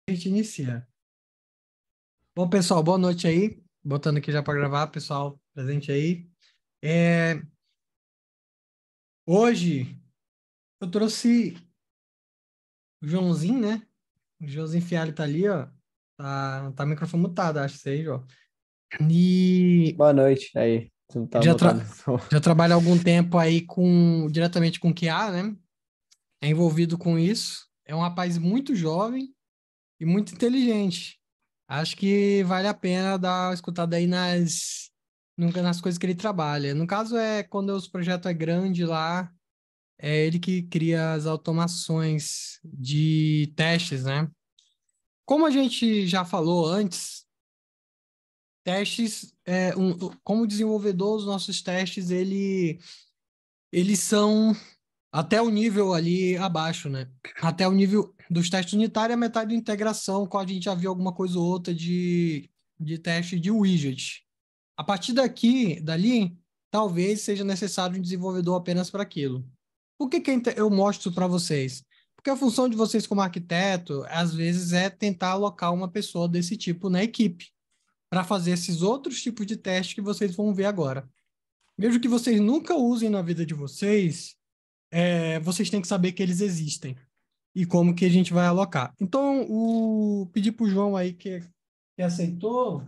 A gente inicia. Bom, pessoal, boa noite aí. Botando aqui já para gravar, pessoal presente aí. Hoje eu trouxe o Joãozinho, né? O Joãozinho Fialho tá ali, ó. Tá microfone mutado, acho que seja, ó. E Boa noite. Aí, você não ele tá mutado. já trabalha há algum tempo aí diretamente com QA, né? É envolvido com isso. É um rapaz muito jovem e muito inteligente. Acho que vale a pena dar uma escutada aí nas coisas que ele trabalha. No caso, quando os projetos é grande lá, é ele que cria as automações de testes, né? Como a gente já falou antes, testes, como desenvolvedor, os nossos testes, eles são até o nível ali abaixo, né? Até o nível dos testes unitários, a metade da integração, quando a gente já viu alguma coisa ou outra de teste de widget. A partir dali, talvez seja necessário um desenvolvedor apenas para aquilo. Por que eu mostro para vocês? Porque a função de vocês como arquiteto, às vezes, é tentar alocar uma pessoa desse tipo na equipe, para fazer esses outros tipos de testes que vocês vão ver agora. Mesmo que vocês nunca usem na vida de vocês, vocês têm que saber que eles existem e como que a gente vai alocar. Então, pedi para o João aí que aceitou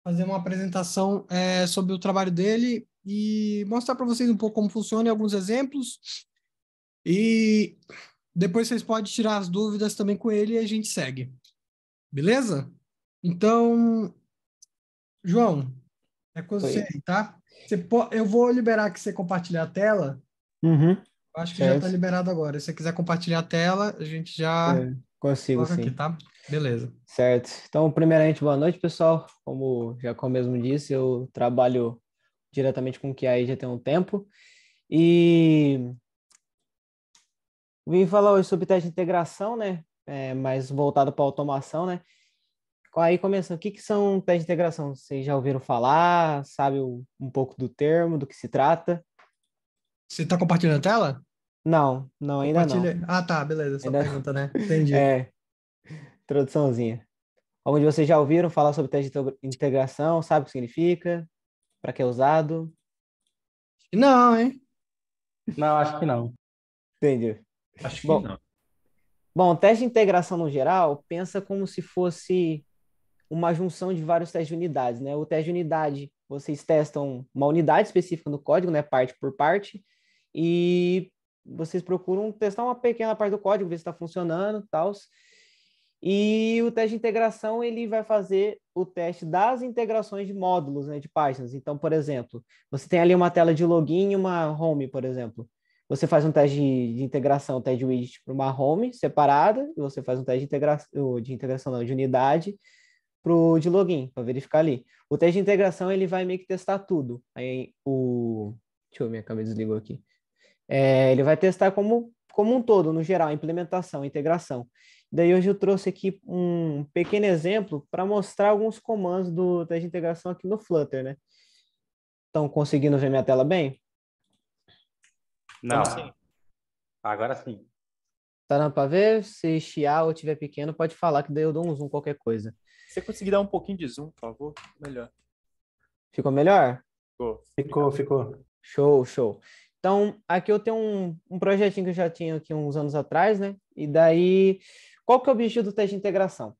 fazer uma apresentação sobre o trabalho dele e mostrar para vocês um pouco como funciona e alguns exemplos. E depois vocês podem tirar as dúvidas também com ele e a gente segue. Beleza? Então, João, é com você Oi. aí, tá? Eu vou liberar que você compartilhar a tela. Uhum, Eu acho que já está certo. liberado agora. Se você quiser compartilhar a tela, a gente já Consigo, coloca aqui, sim. tá? Beleza. Certo. Então, primeiramente, boa noite, pessoal. Como o Jacó mesmo disse, eu trabalho diretamente com o QA já tem um tempo. E vim falar hoje sobre teste de integração, né? Mais voltado para automação, né? Aí começando, o que são testes de integração? Vocês já ouviram falar? Sabe um pouco do termo, do que se trata? Você está compartilhando a tela? Não, não, ainda não. Compartilha. Ah, tá, beleza. Só Ainda pergunta, né? Entendi. é, introduçãozinha. Alguns de vocês já ouviram falar sobre teste de integração, sabe o que significa, para que é usado? Não, hein? Não, acho que não. Entendi. Acho que Bom, não. bom, teste de integração no geral, pensa como se fosse uma junção de vários testes de unidades, né? O teste de unidade, vocês testam uma unidade específica no código, né, parte por parte, e vocês procuram testar uma pequena parte do código, ver se está funcionando, tal. E o teste de integração, ele vai fazer o teste das integrações de módulos, né, de páginas. Então, por exemplo, você tem ali uma tela de login e uma home, por exemplo. Você faz um teste de integração, teste de widget para uma home separada, e você faz um teste de integração não, de unidade para o de login, para verificar ali. O teste de integração, ele vai meio que testar tudo. Deixa eu ver, minha câmera desligou aqui. Ele vai testar como um todo, no geral, a implementação, a integração. Daí hoje eu trouxe aqui um pequeno exemplo para mostrar alguns comandos do teste de integração aqui no Flutter, né? Estão conseguindo ver minha tela bem? Não. Agora sim. Tá dando para ver? Se chiar ou tiver pequeno, pode falar que daí eu dou um zoom, qualquer coisa. Se você conseguir dar um pouquinho de zoom, por favor, melhor. Ficou melhor? Ficou. Show, show. Então, aqui eu tenho um projetinho que eu já tinha aqui uns anos atrás, né? E daí, qual que é o objetivo do teste de integração?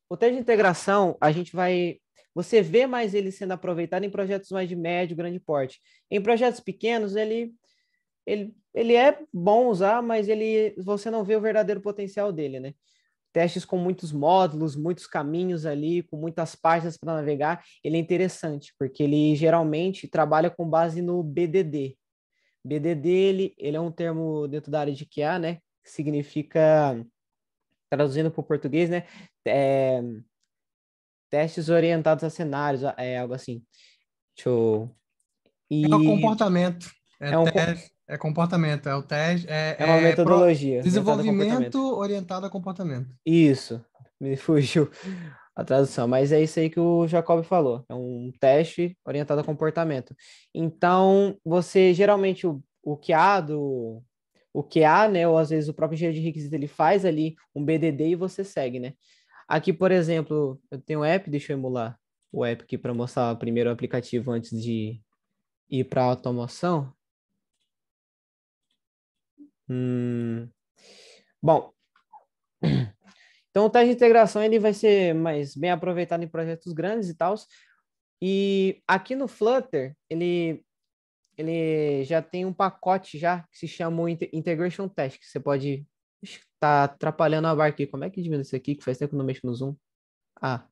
O teste de integração, você vê mais ele sendo aproveitado em projetos mais de médio, grande porte. Em projetos pequenos, ele é bom usar, mas você não vê o verdadeiro potencial dele, né? Testes com muitos módulos, muitos caminhos ali, com muitas páginas para navegar, ele é interessante, porque ele geralmente trabalha com base no BDD. BDD, ele é um termo dentro da área de QA, né? Que significa, traduzindo para o português, né? É, testes orientados a cenários, algo assim. Deixa eu... É o E comportamento. é, um, É comportamento. É o teste. é uma metodologia orientada a Desenvolvimento comportamento. orientado a comportamento. Isso, me fugiu a tradução, mas é isso aí que o Jacob falou. É um teste orientado a comportamento. Então, você geralmente o QA o QA, né, ou às vezes o próprio engenheiro de requisito, ele faz ali um BDD e você segue, né? Aqui, por exemplo, eu tenho um app, deixa eu emular o app aqui para mostrar primeiro o aplicativo antes de ir para a automação. Bom, então o teste de integração ele vai ser mais bem aproveitado em projetos grandes e tal. E aqui no Flutter, ele já tem um pacote já que se chama o Integration Test, que você pode estar atrapalhando a barra aqui. Como é que diminui isso aqui, que faz tempo que eu não mexo no zoom? Ah,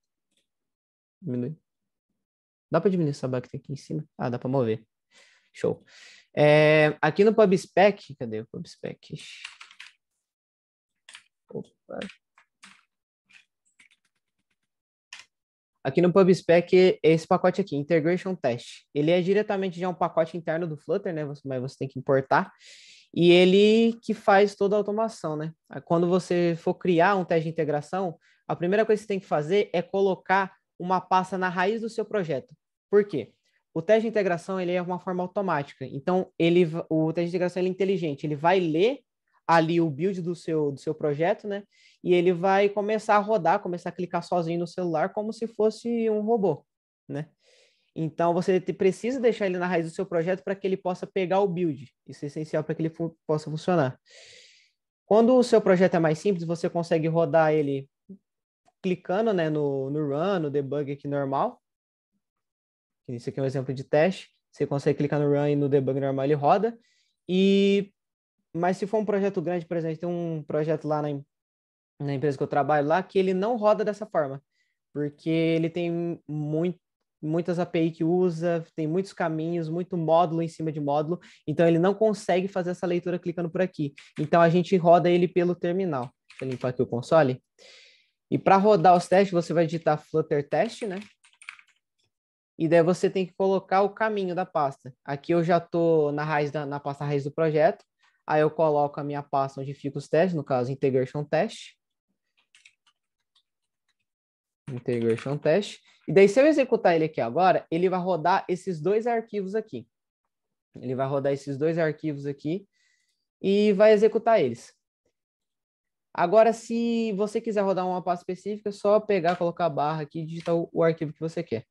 diminui. Dá para diminuir essa barra que tem aqui em cima? Ah, dá para mover. Show. Aqui no PubSpec, cadê o PubSpec? Opa. Aqui no PubSpec, esse pacote aqui, Integration Test, ele é diretamente já um pacote interno do Flutter, né? Mas você tem que importar. E ele que faz toda a automação, né? Quando você for criar um teste de integração, a primeira coisa que você tem que fazer é colocar uma pasta na raiz do seu projeto. Por quê? O teste de integração ele é uma forma automática. Então, o teste de integração ele é inteligente. Ele vai ler ali o build do seu projeto, né? E ele vai começar a rodar, começar a clicar sozinho no celular como se fosse um robô, né? Então, você precisa deixar ele na raiz do seu projeto para que ele possa pegar o build. Isso é essencial para que ele possa funcionar. Quando o seu projeto é mais simples, você consegue rodar ele clicando, né, no run, no debug aqui normal. Isso aqui é um exemplo de teste. Você consegue clicar no run e no debug normal ele roda. Mas se for um projeto grande, por exemplo, tem um projeto lá na empresa que eu trabalho lá que ele não roda dessa forma, porque ele tem muitas API que usa, tem muitos caminhos, muito módulo em cima de módulo, então ele não consegue fazer essa leitura clicando por aqui. Então a gente roda ele pelo terminal. Deixa eu limpar aqui o console. E para rodar os testes, você vai digitar Flutter Test, né? E daí você tem que colocar o caminho da pasta. Aqui eu já estou na pasta raiz do projeto. Aí eu coloco a minha pasta onde fica os testes, no caso, Integration Test. Integration Test. E daí, se eu executar ele aqui agora, ele vai rodar esses dois arquivos aqui. Ele vai rodar esses dois arquivos aqui e vai executar eles. Agora, se você quiser rodar uma pasta específica, é só pegar, colocar a barra aqui e digitar o arquivo que você quer.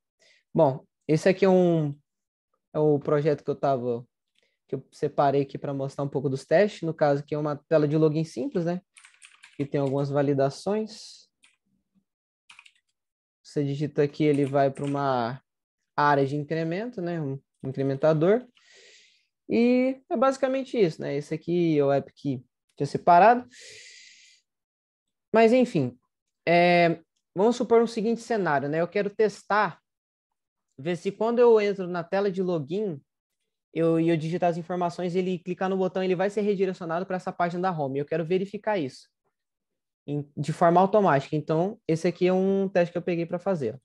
Bom, esse aqui é o projeto que eu separei aqui para mostrar um pouco dos testes. No caso, aqui é uma tela de login simples, né? Que tem algumas validações. Você digita aqui, ele vai para uma área de incremento, né? Um incrementador. E é basicamente isso, né? Esse aqui é o app que tinha separado. Mas, enfim, vamos supor um seguinte cenário, né? Eu quero testar, ver se quando eu entro na tela de login, eu digitar as informações, ele clicar no botão, ele vai ser redirecionado para essa página da home. Eu quero verificar isso de forma automática. Então, esse aqui é um teste que eu peguei para fazer.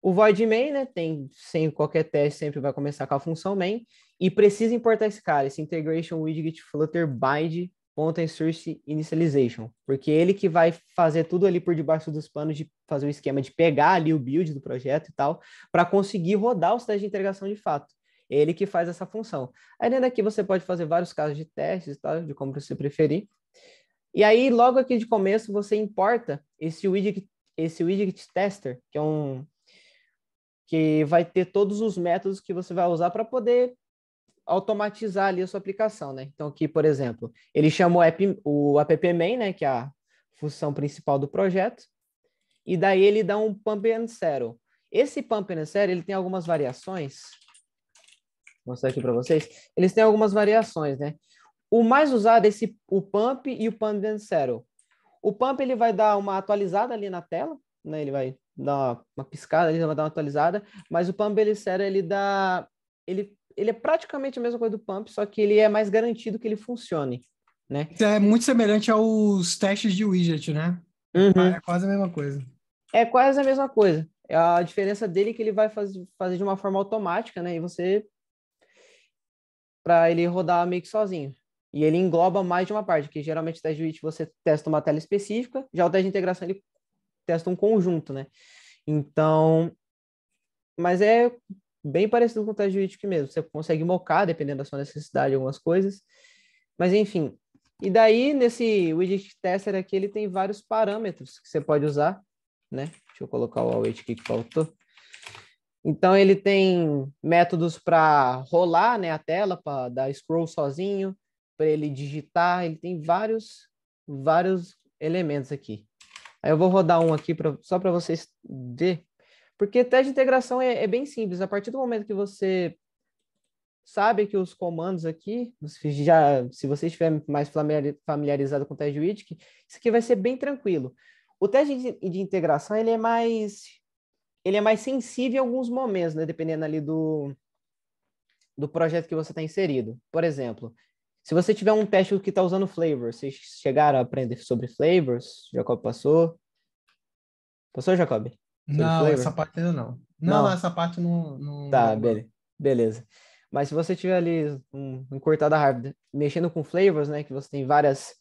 O void main, né, sem qualquer teste, sempre vai começar com a função main, e precisa importar esse cara, esse integration widget flutter bind .source initialization, porque ele que vai fazer tudo ali por debaixo dos panos de fazer o esquema de pegar ali o build do projeto e tal, para conseguir rodar os testes de integração de fato. Ele que faz essa função. Aí dentro daqui você pode fazer vários casos de testes, tá? De como você preferir. E aí, logo aqui de começo, você importa esse widget tester, que vai ter todos os métodos que você vai usar para poder automatizar ali a sua aplicação, né? Então aqui, por exemplo, ele chama o app main, né, que é a função principal do projeto, e daí ele dá um pump and settle. Esse pump and settle, ele tem algumas variações. Vou mostrar aqui para vocês. Eles têm algumas variações, né? O mais usado é o pump e o pump and settle. O pump ele vai dar uma atualizada ali na tela, né? Ele vai dar uma piscada, ele vai dar uma atualizada, mas o pump and settle ele é praticamente a mesma coisa do pump, só que ele é mais garantido que ele funcione, né? É muito semelhante aos testes de widget, né? Uhum. É quase a mesma coisa. É quase a mesma coisa. A diferença dele é que ele vai fazer de uma forma automática, né? E para ele rodar meio que sozinho. E ele engloba mais de uma parte, porque geralmente o teste de widget você testa uma tela específica, já o teste de integração ele testa um conjunto, né? Então, mas é bem parecido com o teste de widget mesmo. Você consegue mocar, dependendo da sua necessidade, algumas coisas. Mas, enfim, E daí, nesse widget tester aqui, ele tem vários parâmetros que você pode usar, né? Deixa eu colocar o await aqui que faltou. Então, ele tem métodos para rolar, né, a tela, para dar scroll sozinho, para ele digitar. Ele tem vários elementos aqui. Aí eu vou rodar um aqui só para vocês verem. Porque teste de integração é bem simples. A partir do momento que você sabe que os comandos aqui, se você estiver mais familiarizado com o teste de widget, isso aqui vai ser bem tranquilo. O teste de integração, ele é mais sensível em alguns momentos, né? Dependendo ali do projeto que você está inserido. Por exemplo, se você tiver um teste que está usando flavors, vocês chegaram a aprender sobre flavors? Jacob passou? Passou, Jacob? Sobre Não, flavor? essa parte ainda não. Não, Não? essa parte não Tá, jogo, não. beleza. Mas se você tiver ali um cortada rápida, mexendo com flavors, né? Que você tem vários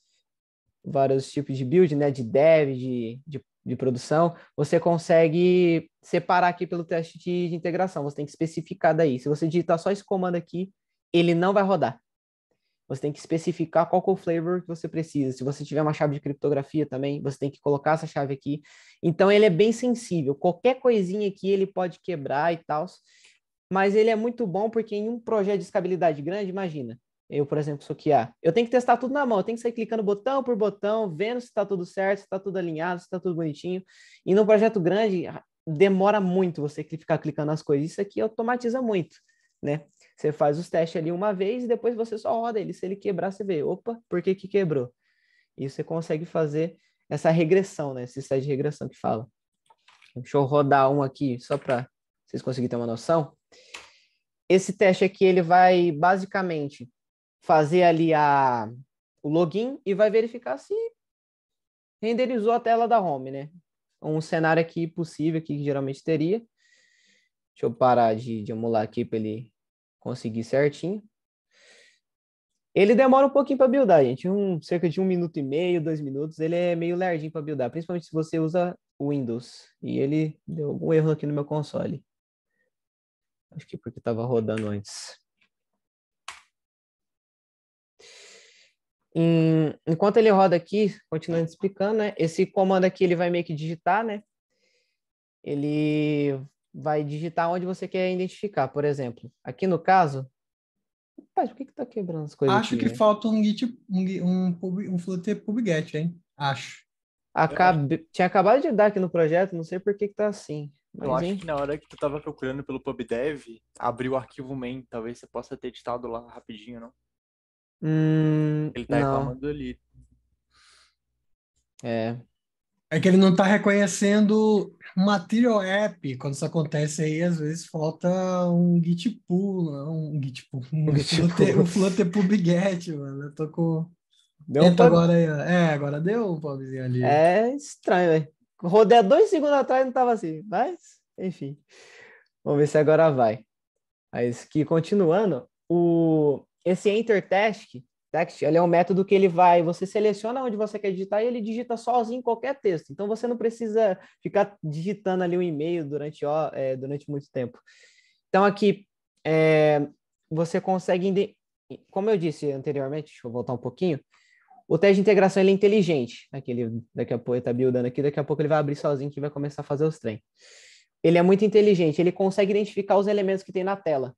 tipos de build, né? De dev, de produção, você consegue separar aqui pelo teste de integração. Você tem que especificar daí. Se você digitar só esse comando aqui, ele não vai rodar. Você tem que especificar qual que é o flavor que você precisa. Se você tiver uma chave de criptografia também, você tem que colocar essa chave aqui. Então, ele é bem sensível. Qualquer coisinha aqui ele pode quebrar e tal. Mas ele é muito bom porque em um projeto de escalabilidade grande, imagina, eu, por exemplo, sou QA, eu tenho que testar tudo na mão, eu tenho que sair clicando botão por botão, vendo se está tudo certo, se está tudo alinhado, se está tudo bonitinho. E num projeto grande, demora muito você ficar clicando nas coisas. Isso aqui automatiza muito, né? Você faz os testes ali uma vez e depois você só roda ele. Se ele quebrar, você vê, opa, por que quebrou? E você consegue fazer essa regressão, né? Esse teste de regressão que fala. Deixa eu rodar um aqui, só para vocês conseguirem ter uma noção. Esse teste aqui, ele vai basicamente fazer ali o login e vai verificar se renderizou a tela da home, né? Um cenário aqui possível que geralmente teria. Deixa eu parar de emular aqui para ele conseguir certinho. Ele demora um pouquinho para buildar, gente. Cerca de 1 minuto e meio, 2 minutos. Ele é meio lerdinho para buildar, principalmente se você usa o Windows. E ele deu algum erro aqui no meu console. Acho que porque estava rodando antes. Enquanto ele roda aqui, continuando explicando, né? Esse comando aqui, ele vai meio que digitar, né? Ele vai digitar onde você quer identificar. Por exemplo, aqui no caso... Rapaz, por que tá quebrando as coisas Acho aqui, que velho? falta um Flutter PubGet, hein? Acho. Tinha acabado de dar aqui no projeto, não sei por que tá assim. Eu Mas, acho hein? que na hora que tu tava procurando pelo PubDev, abriu o arquivo main. Talvez você possa ter editado lá rapidinho, não? Ele tá Não. reclamando ali. É. É que ele não está reconhecendo Material App. Quando isso acontece aí, às vezes falta um Git pull, um Git pull, Tipo, um Flutter PubGet, mano. Eu tô com... deu um Tenta pub. agora aí, ó. É, agora deu um pubzinho ali. É estranho, velho. Rodei há 2 segundos atrás e não tava assim. Mas, enfim. Vamos ver se agora vai. Mas que continuando, esse enter text, ele é um método que você seleciona onde você quer digitar e ele digita sozinho qualquer texto. Então você não precisa ficar digitando ali um e-mail durante muito tempo. Então aqui você consegue, como eu disse anteriormente, deixa eu voltar um pouquinho, o teste de integração ele é inteligente. Daqui a pouco ele está buildando aqui, daqui a pouco ele vai abrir sozinho que vai começar a fazer os trem. Ele é muito inteligente, ele consegue identificar os elementos que tem na tela,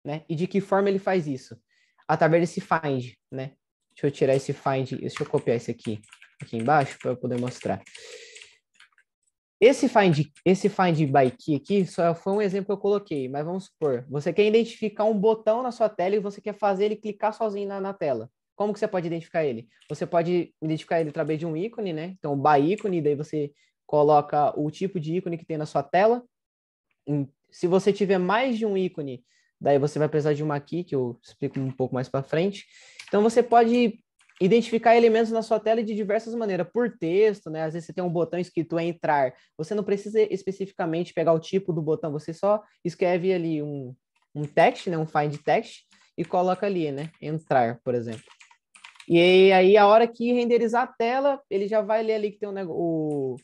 né? E de que forma ele faz isso? Através desse find, né? Deixa eu tirar esse find, deixa eu copiar esse aqui embaixo para eu poder mostrar. Esse find by key aqui só foi um exemplo que eu coloquei, mas vamos supor, você quer identificar um botão na sua tela e você quer fazer ele clicar sozinho na tela. Como que você pode identificar ele? Você pode identificar ele através de um ícone, né? Então, by ícone, daí você coloca o tipo de ícone que tem na sua tela. Se você tiver mais de um ícone, daí você vai precisar de uma key, que eu explico um pouco mais para frente. Então, você pode identificar elementos na sua tela de diversas maneiras, por texto, né? Às vezes você tem um botão escrito entrar. Você não precisa especificamente pegar o tipo do botão, você só escreve ali um text, né? Um find text, e coloca ali, né? Entrar, por exemplo. E aí, a hora que renderizar a tela, ele já vai ler ali que tem um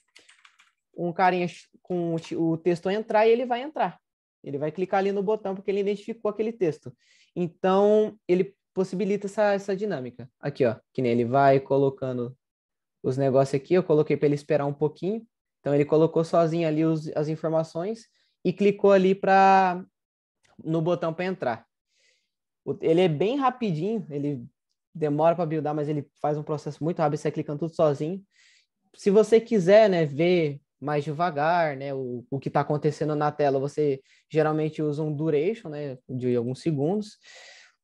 carinha com o texto entrar e ele vai entrar. Ele vai clicar ali no botão porque ele identificou aquele texto. Então, ele possibilita essa dinâmica. Aqui, ó, que nem ele vai colocando os negócios aqui, eu coloquei para ele esperar um pouquinho. Então, ele colocou sozinho ali as informações e clicou ali no botão para entrar. Ele é bem rapidinho, ele demora para buildar, mas ele faz um processo muito rápido, você vai clicando tudo sozinho. Se você quiser, né, ver mais devagar, né, o que está acontecendo na tela, você geralmente usa um duration, né, de alguns segundos.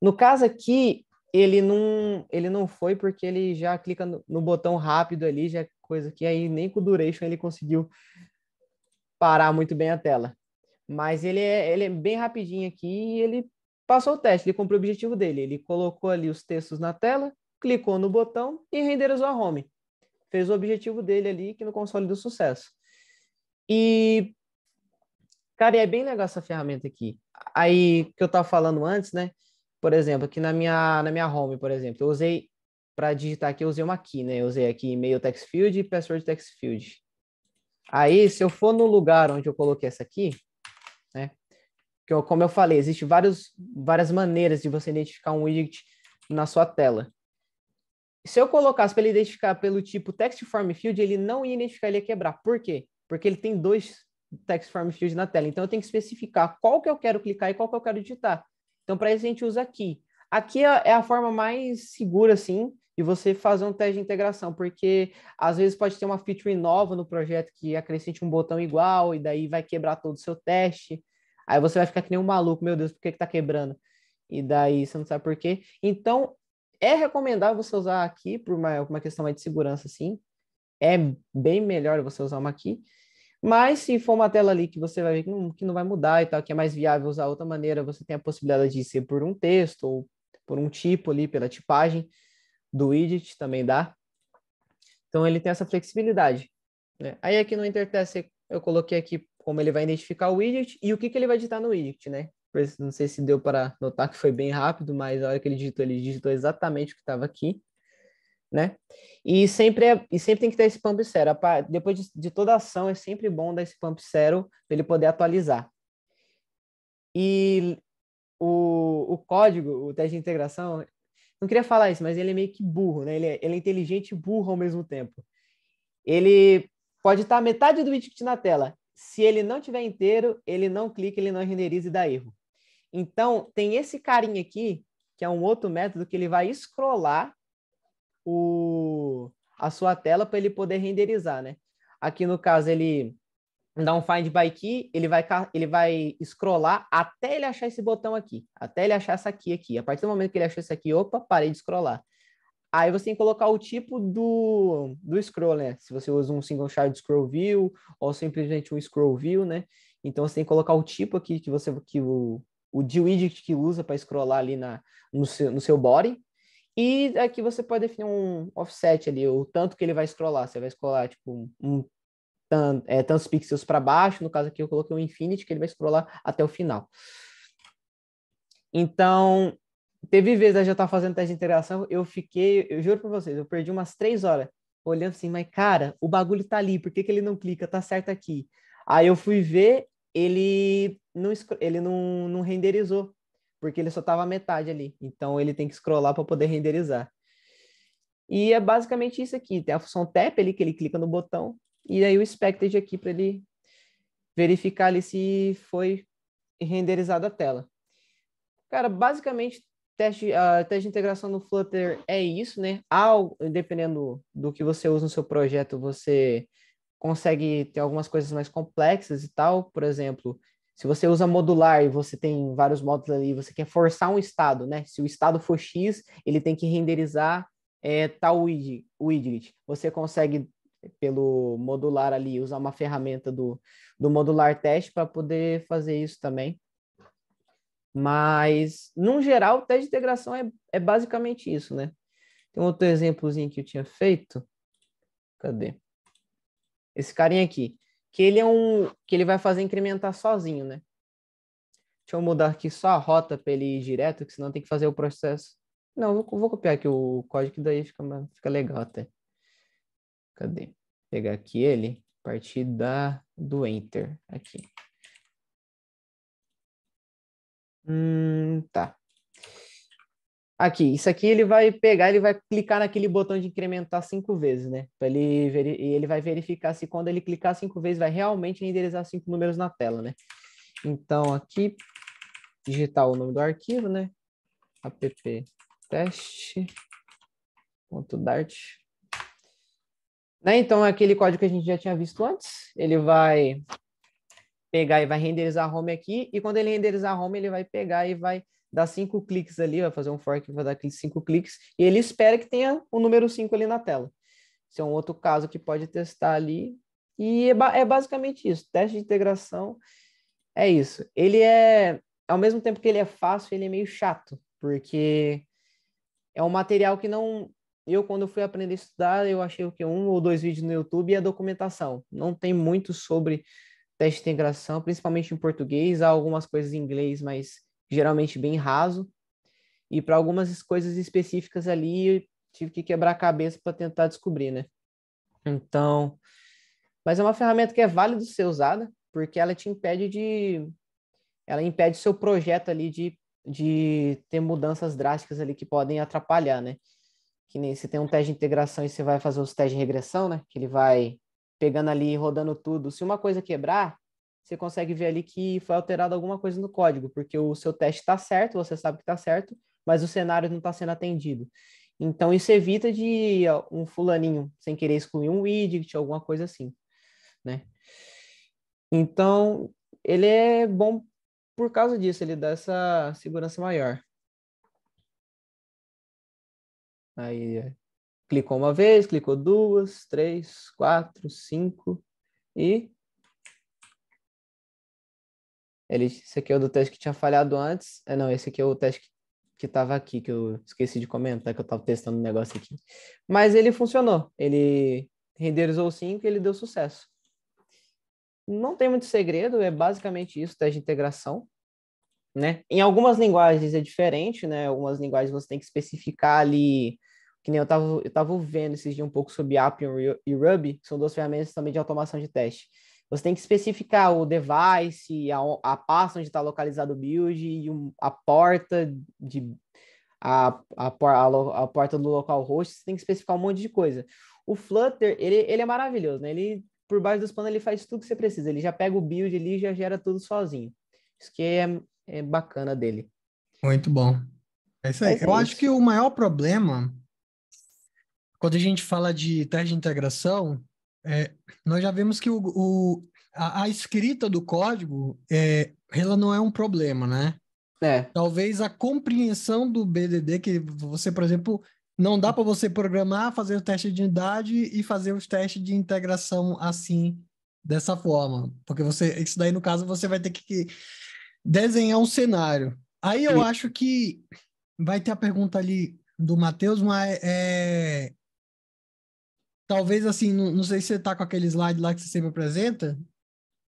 No caso aqui, ele não foi porque ele já clica no botão rápido ali, já é coisa que aí nem com o duration ele conseguiu parar muito bem a tela. Mas ele é bem rapidinho aqui e ele passou o teste, ele cumpriu o objetivo dele. Ele colocou ali os textos na tela, clicou no botão e renderizou a home. Fez o objetivo dele ali, que no console deu sucesso. E, cara, é bem legal essa ferramenta aqui. Aí, que eu tava falando antes, né? Por exemplo, aqui na minha home, por exemplo, eu usei, para digitar aqui, eu usei uma key, né? Eu usei aqui e-mail text field e password text field. Aí, se eu for no lugar onde eu coloquei essa aqui, né? Que como eu falei, existem várias maneiras de você identificar um widget na sua tela. Se eu colocasse para ele identificar pelo tipo text form field, ele não ia identificar, ele ia quebrar. Por quê? Porque ele tem 2 text form field na tela. Então, eu tenho que especificar qual que eu quero clicar e qual que eu quero digitar. Então, para isso, a gente usa aqui. Aqui é a forma mais segura, assim, de você fazer um teste de integração, porque às vezes pode ter uma feature nova no projeto que acrescente um botão igual e daí vai quebrar todo o seu teste. Aí você vai ficar que nem um maluco, meu Deus, por que tá quebrando? E daí você não sabe por quê. Então, é recomendável você usar aqui por uma questão mais de segurança, assim. É bem melhor você usar uma aqui. Mas se for uma tela ali que você vai ver que não vai mudar e tal, que é mais viável usar outra maneira, você tem a possibilidade de ser por um texto ou por um tipo ali, pela tipagem do widget, também dá. Então ele tem essa flexibilidade, né? Aí aqui no Intertest eu coloquei aqui como ele vai identificar o widget e o que ele vai digitar no widget, né? Não sei se deu para notar que foi bem rápido, mas a hora que ele digitou exatamente o que estava aqui, né? E sempre tem que ter esse pump zero. Depois de toda ação, é sempre bom dar esse pump zero para ele poder atualizar. E o código, o teste de integração, não queria falar isso, mas ele é meio que burro, né? Ele é inteligente e burro ao mesmo tempo. Ele pode estar metade do widget na tela. Se ele não tiver inteiro, ele não clica, ele não renderiza e dá erro. Então, tem esse carinha aqui, que é um outro método que ele vai scrollar a sua tela para ele poder renderizar, né? Aqui no caso, ele dá um find by key, ele vai scrollar até ele achar esse botão aqui, até ele achar essa key aqui. A partir do momento que ele achou isso aqui, opa, parei de scrollar. Aí você tem que colocar o tipo do scroll, né? Se você usa um single child scroll view ou simplesmente um scroll view, né? Então você tem que colocar o tipo aqui que o de widget que usa para scrollar ali no seu body. E aqui você pode definir um offset ali, o tanto que ele vai scrollar. Você vai scrollar tipo tantos pixels para baixo. No caso aqui eu coloquei um infinity, que ele vai scrollar até o final. Então, teve vezes eu já estava fazendo teste de integração, eu juro para vocês, eu perdi umas 3 horas olhando assim, mas cara, o bagulho tá ali, por que ele não clica? Tá certo aqui. Aí eu fui ver, ele não renderizou, porque ele só tava a metade ali. Então ele tem que scrollar para poder renderizar. E é basicamente isso aqui. Tem a função tap ali, que ele clica no botão, e aí o expected aqui para ele verificar ali se foi renderizada a tela. Cara, basicamente, teste de integração no Flutter é isso, né? Dependendo do que você usa no seu projeto, você consegue ter algumas coisas mais complexas e tal. Por exemplo, se você usa modular e você tem vários módulos ali, você quer forçar um estado, né? Se o estado for X, ele tem que renderizar tal widget. Você consegue, pelo modular ali, usar uma ferramenta do modular teste para poder fazer isso também. Mas, no geral, o teste de integração é basicamente isso, né? Tem um outro exemplozinho que eu tinha feito. Cadê? Esse carinha aqui. Que ele vai fazer incrementar sozinho, né? Deixa eu mudar aqui só a rota para ele ir direto, que senão tem que fazer o processo. Não, vou copiar aqui o código, que daí fica legal até. Cadê? Pegar aqui ele, a partir do Enter. Aqui. Tá. Aqui, isso aqui ele vai pegar, ele vai clicar naquele botão de incrementar 5 vezes, né? E ele vai verificar se quando ele clicar 5 vezes vai realmente renderizar 5 números na tela, né? Então, aqui, digitar o nome do arquivo, né? app teste.dart. Né? Então, é aquele código que a gente já tinha visto antes. Ele vai pegar e vai renderizar a home aqui. E quando ele renderizar a home, ele vai pegar e vai dar 5 cliques ali, vai fazer um fork, vai dar aqueles 5 cliques. E ele espera que tenha o número 5 ali na tela. Esse é um outro caso que pode testar ali. E é basicamente isso. Teste de integração é isso. Ele é, ao mesmo tempo que ele é fácil, ele é meio chato. Porque é um material que não... Eu, quando eu fui aprender a estudar, eu achei o quê? 1 ou 2 vídeos no YouTube e a documentação. Não tem muito sobre teste de integração, principalmente em português. Há algumas coisas em inglês, mas geralmente bem raso. E para algumas coisas específicas ali, eu tive que quebrar a cabeça para tentar descobrir, né? Então, mas é uma ferramenta que é válida ser usada, porque ela te impede de... Ela impede seu projeto ali de ter mudanças drásticas ali que podem atrapalhar, né? Que nem você tem um teste de integração e você vai fazer os testes de regressão, né? Que ele vai pegando ali e rodando tudo. Se uma coisa quebrar, você consegue ver ali que foi alterada alguma coisa no código, porque o seu teste está certo, você sabe que está certo, mas o cenário não está sendo atendido. Então, isso evita de um fulaninho sem querer excluir um widget, alguma coisa assim, né? Então, ele é bom por causa disso, ele dá essa segurança maior. Aí, clicou uma vez, clicou 2, 3, 4, 5 e... Esse aqui é o do teste que tinha falhado antes. Não, esse aqui é o teste que estava aqui, que eu esqueci de comentar, que eu estava testando um negócio aqui. Mas ele funcionou. Ele renderizou 5 e ele deu sucesso. Não tem muito segredo, é basicamente isso, teste de integração, né? Em algumas linguagens é diferente, né? Algumas linguagens você tem que especificar ali, que nem eu tava vendo esses dias um pouco sobre Appium e Ruby, que são duas ferramentas também de automação de teste. Você tem que especificar o device, a pasta onde está localizado o build e a porta de a porta do localhost, você tem que especificar um monte de coisa. O Flutter, ele é maravilhoso, né? Ele, por baixo dos panos, ele faz tudo que você precisa. Ele já pega o build ali e já gera tudo sozinho. Isso que é bacana dele. Muito bom. É isso aí. Mas é Eu acho isso. que o maior problema, quando a gente fala de teste de integração, nós já vimos que a escrita do código, ela não é um problema, né? É, Talvez a compreensão do BDD, que você, por exemplo, não dá para você programar, fazer o teste de unidade e fazer os testes de integração assim, dessa forma. Porque isso daí, no caso, você vai ter que desenhar um cenário. Aí eu e acho que vai ter a pergunta ali do Matheus, mas talvez assim, não sei se você tá com aquele slide lá que você sempre apresenta,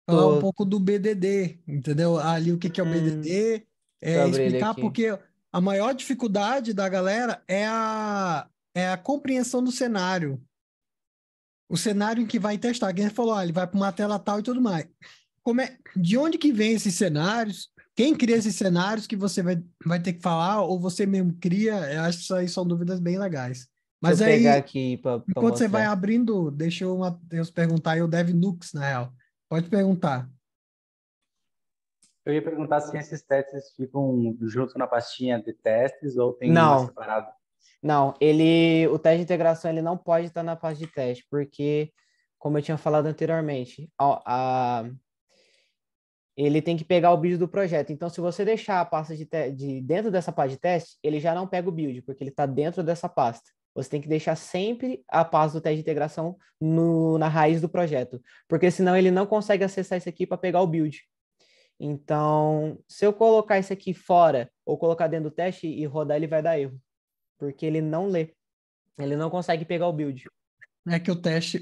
falar um tô. pouco do BDD, entendeu? Ali o que que é o BDD, Deixa eu abrir ele explicar aqui. porque a maior dificuldade da galera é a compreensão do cenário. O cenário em que vai testar. Quem falou, ele vai para uma tela tal e tudo mais. De onde que vem esses cenários? Quem cria esses cenários que você vai ter que falar, ou você mesmo cria? Eu acho que isso aí são dúvidas bem legais. Deixa Mas eu pegar aí, aqui para enquanto você vai mostrar. abrindo, deixa o Matheus perguntar aí o DevNux, na real. Pode perguntar. Eu ia perguntar se esses testes ficam junto na pastinha de testes ou tem uma Não, separada. não. O teste de integração ele não pode estar na parte de teste, porque, como eu tinha falado anteriormente, ele tem que pegar o build do projeto. Então, se você deixar a pasta dentro dessa pasta de teste, ele já não pega o build, porque ele está dentro dessa pasta. Você tem que deixar sempre a pasta do teste de integração na raiz do projeto, porque senão ele não consegue acessar isso aqui para pegar o build. Então, se eu colocar isso aqui fora ou colocar dentro do teste e rodar, ele vai dar erro, porque ele não lê. Ele não consegue pegar o build. É que o teste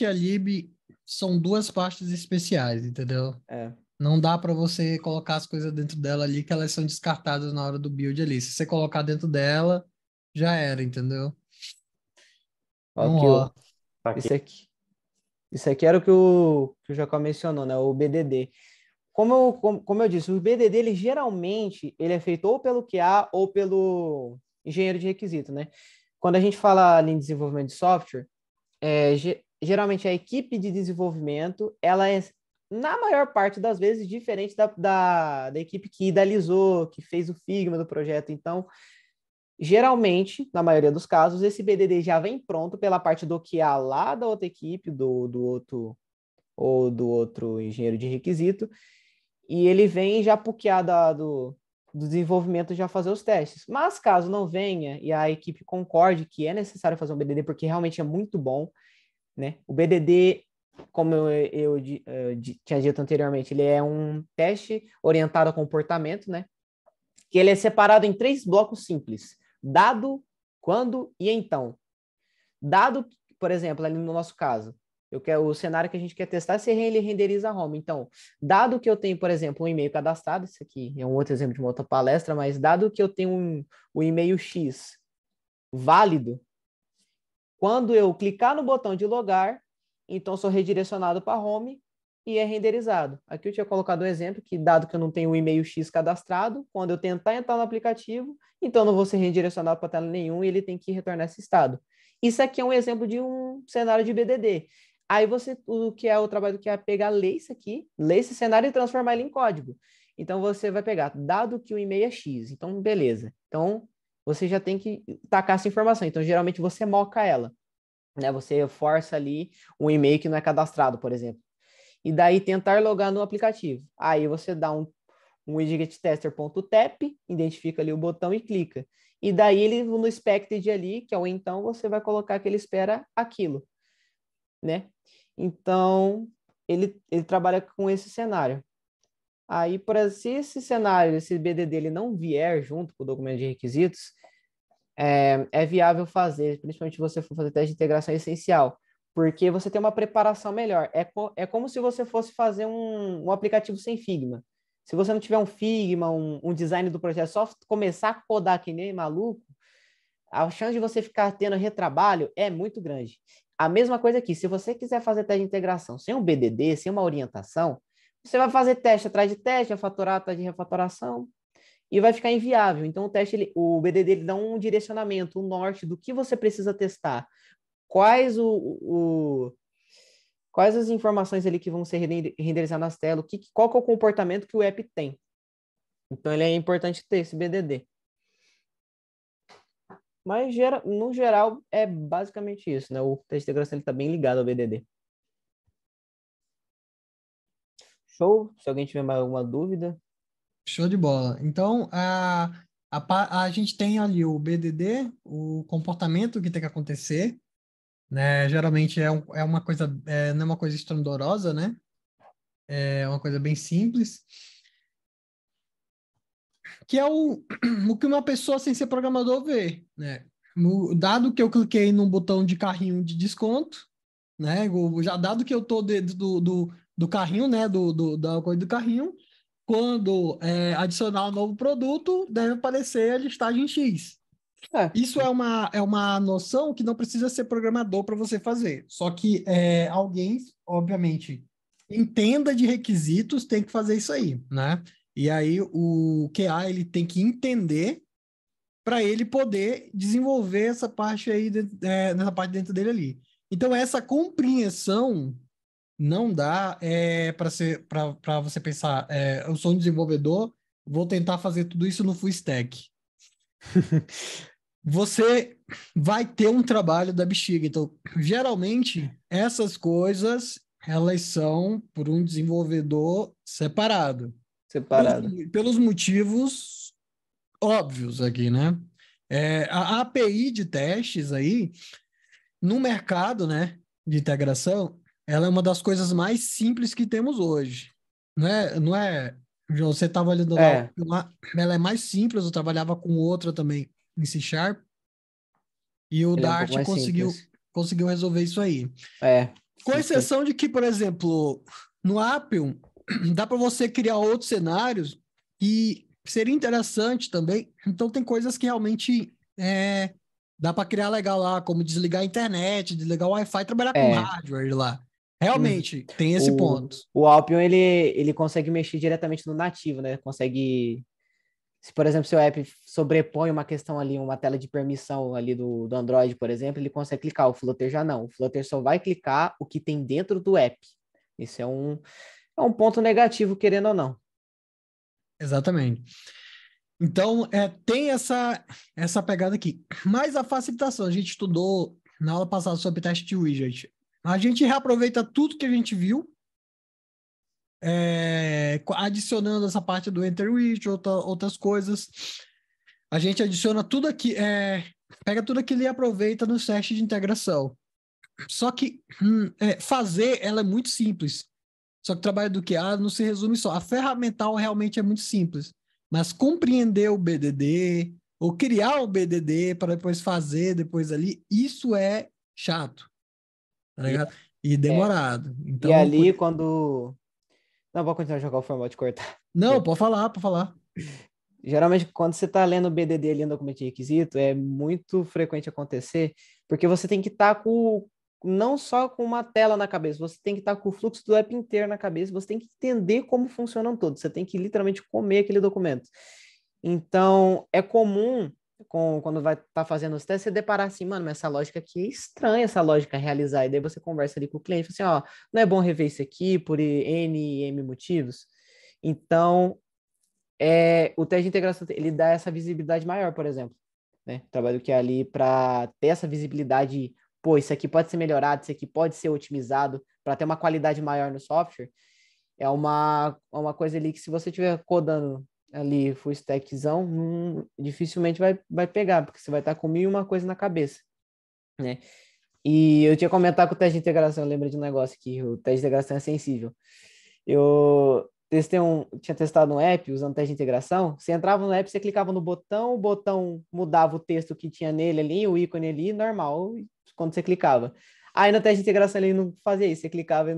e a lib são duas pastas especiais, entendeu? É. Não dá para você colocar as coisas dentro dela ali que elas são descartadas na hora do build ali. Se você colocar dentro dela, já era, entendeu? Ó, Não aqui, ó. rola. Isso aqui. Isso aqui era o que o Jacó mencionou, né? O BDD. Como eu disse, o BDD, ele geralmente, ele é feito ou pelo QA ou pelo engenheiro de requisito, né? Quando a gente fala em desenvolvimento de software, geralmente a equipe de desenvolvimento, ela é, na maior parte das vezes, diferente da equipe que idealizou, que fez o Figma do projeto. Então, geralmente, na maioria dos casos, esse BDD já vem pronto pela parte do QA lá da outra equipe, do outro engenheiro de requisito, e ele vem já pro QA do desenvolvimento já fazer os testes. Mas caso não venha e a equipe concorde que é necessário fazer um BDD, porque realmente é muito bom, né? O BDD, como eu tinha dito anteriormente, ele é um teste orientado a comportamento, né? Que ele é separado em 3 blocos simples: dado, quando e então. Dado, por exemplo, ali no nosso caso, o cenário que a gente quer testar se ele renderiza a home. Então, dado que eu tenho, por exemplo, um e-mail cadastrado, isso aqui é um outro exemplo de uma outra palestra, mas dado que eu tenho um e-mail X válido, quando eu clicar no botão de logar, então sou redirecionado para home e é renderizado. Aqui eu tinha colocado um exemplo que, dado que eu não tenho o e-mail X cadastrado, quando eu tentar entrar no aplicativo, então não vou ser redirecionado para tela nenhum e ele tem que retornar esse estado. Isso aqui é um exemplo de um cenário de BDD. Aí o que é o trabalho que é pegar, ler isso aqui, ler esse cenário e transformar ele em código. Então você vai pegar, dado que o e-mail é X, então beleza. Então você já tem que tacar essa informação. Então geralmente você moca ela, né? Você força ali um e-mail que não é cadastrado, por exemplo. E daí tentar logar no aplicativo. Aí você dá um widgettester.tap, identifica ali o botão e clica. E daí ele no expected ali, que é o então, você vai colocar que ele espera aquilo, né? Então, ele trabalha com esse cenário. Aí, se esse cenário, esse BDD, ele não vier junto com o documento de requisitos, é viável fazer, principalmente se você for fazer teste de integração essencial, porque você tem uma preparação melhor. É como se você fosse fazer um aplicativo sem Figma. Se você não tiver um Figma, um design do projeto, só começar a codar que nem maluco, a chance de você ficar tendo retrabalho é muito grande. A mesma coisa aqui, se você quiser fazer teste de integração sem um BDD, sem uma orientação, você vai fazer teste atrás de teste, refatorar atrás de refatoração, e vai ficar inviável. Então, o BDD ele dá um direcionamento, um norte do que você precisa testar. Quais as informações ali que vão ser renderizadas nas telas, qual que é o comportamento que o app tem. Então, ele é importante ter esse BDD. Mas, no geral, é basicamente isso, né? O teste de integração está bem ligado ao BDD. Show? Se alguém tiver mais alguma dúvida. Show de bola. Então, a gente tem ali o BDD, o comportamento que tem que acontecer, né? Geralmente é uma coisa, não é uma coisa estrondorosa, né? É uma coisa bem simples. Que é o que uma pessoa sem ser programador vê, né? Dado que eu cliquei num botão de carrinho de desconto, né? Já dado que eu tô dentro do carrinho, né? Da coisa do carrinho, quando adicionar um novo produto, deve aparecer a listagem X. Isso é uma noção que não precisa ser programador para você fazer. Só que alguém, obviamente, entenda de requisitos, tem que fazer isso aí, né? E aí o QA ele tem que entender para ele poder desenvolver essa parte aí, nessa parte dentro dele ali. Então, essa compreensão não dá para você pensar, eu sou um desenvolvedor, vou tentar fazer tudo isso no full stack. Você vai ter um trabalho da bexiga. Então, geralmente, essas coisas, elas são por um desenvolvedor separado. Pelos motivos óbvios aqui, né? A API de testes aí, no mercado, né, de integração, ela é uma das coisas mais simples que temos hoje. Não é, João, você estava olhando lá, ela é mais simples, eu trabalhava com outra também em C Sharp, e o Dart conseguiu resolver isso aí. Com exceção de que, por exemplo, no Appium, dá para você criar outros cenários e seria interessante também. Então, tem coisas que realmente dá para criar legal lá, como desligar a internet, desligar o Wi-Fi, trabalhar com hardware lá. Realmente, tem esse ponto. O Appium, ele consegue mexer diretamente no nativo, né? Consegue Se, por exemplo, seu app sobrepõe uma questão ali, uma tela de permissão ali do Android, por exemplo, ele consegue clicar. O Flutter já não. O Flutter só vai clicar o que tem dentro do app. Isso é um ponto negativo, querendo ou não. Exatamente. Então, tem essa pegada aqui. Mas a facilitação, a gente estudou na aula passada sobre teste de widget. A gente reaproveita tudo que a gente viu, adicionando essa parte do Enter Widget, outras coisas. A gente adiciona tudo aqui, pega tudo aquilo e aproveita nos testes de integração. Só que fazer ela é muito simples. Só que o trabalho do QA não se resume só. A ferramental realmente é muito simples. Mas compreender o BDD, ou criar o BDD para depois fazer, depois ali, isso é chato. Tá ligado? E É, demorado. e Então, ali, quando... Não, vou continuar a jogar o formato de cortar. Não, pode falar, pode falar. Geralmente, quando você está lendo o BDD ali no documento de requisito, é muito frequente acontecer, porque você tem que estar não só com uma tela na cabeça, você tem que estar com o fluxo do app inteiro na cabeça, você tem que entender como funcionam todos, você tem que literalmente comer aquele documento. Então, é comum, quando vai estar fazendo os testes, você deparar assim, mano, mas essa lógica aqui é estranha, essa lógica realizar, e daí você conversa ali com o cliente, assim, ó, não é bom rever isso aqui por N e M motivos? Então, o teste de integração, ele dá essa visibilidade maior, por exemplo, né? Trabalho que é ali para ter essa visibilidade, pô, isso aqui pode ser melhorado, isso aqui pode ser otimizado, para ter uma qualidade maior no software, é uma coisa ali que se você estiver codando ali full stackzão, dificilmente vai pegar, porque você vai estar com mil e uma coisa na cabeça, né? E eu tinha comentado com o teste de integração, eu lembro de um negócio que o teste de integração é sensível. Eu tinha testado um app usando teste de integração. Você entrava no app, você clicava no botão, o botão mudava o texto que tinha nele ali, o ícone ali, normal, quando você clicava. Aí no teste de integração ele não fazia isso, você clicava e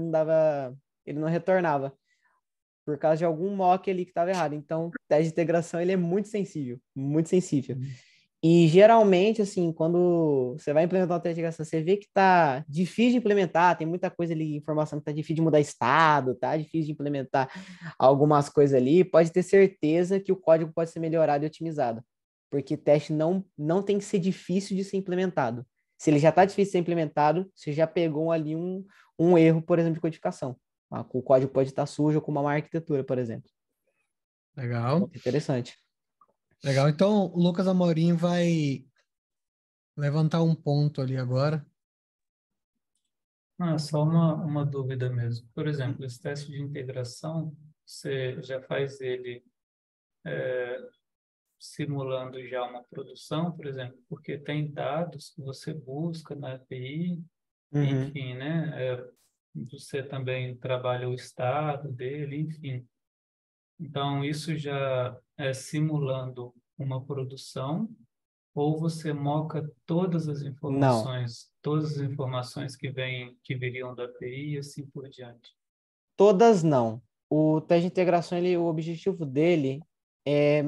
ele não retornava, por causa de algum mock ali que estava errado. Então, o teste de integração ele é muito sensível, muito sensível. E geralmente, assim, quando você vai implementar uma teste de integração, você vê que tá difícil de implementar, tem muita coisa ali, informação que tá difícil de mudar estado, tá difícil de implementar algumas coisas ali, pode ter certeza que o código pode ser melhorado e otimizado, porque teste não tem que ser difícil de ser implementado. Se ele já tá difícil de ser implementado, você já pegou ali um erro, por exemplo, de codificação. O código pode estar sujo com uma má arquitetura, por exemplo. Legal. Muito interessante. Legal. Então, o Lucas Amorim vai levantar um ponto ali agora. Só uma dúvida mesmo. Por exemplo, esse teste de integração, você já faz ele simulando já uma produção, por exemplo, porque tem dados que você busca na API, Uhum. enfim, né? Você também trabalha o estado dele, enfim. Então, isso já é simulando uma produção, ou você moca Não. todas as informações que viriam da API e assim por diante. Todas não. O teste de integração, o objetivo dele é,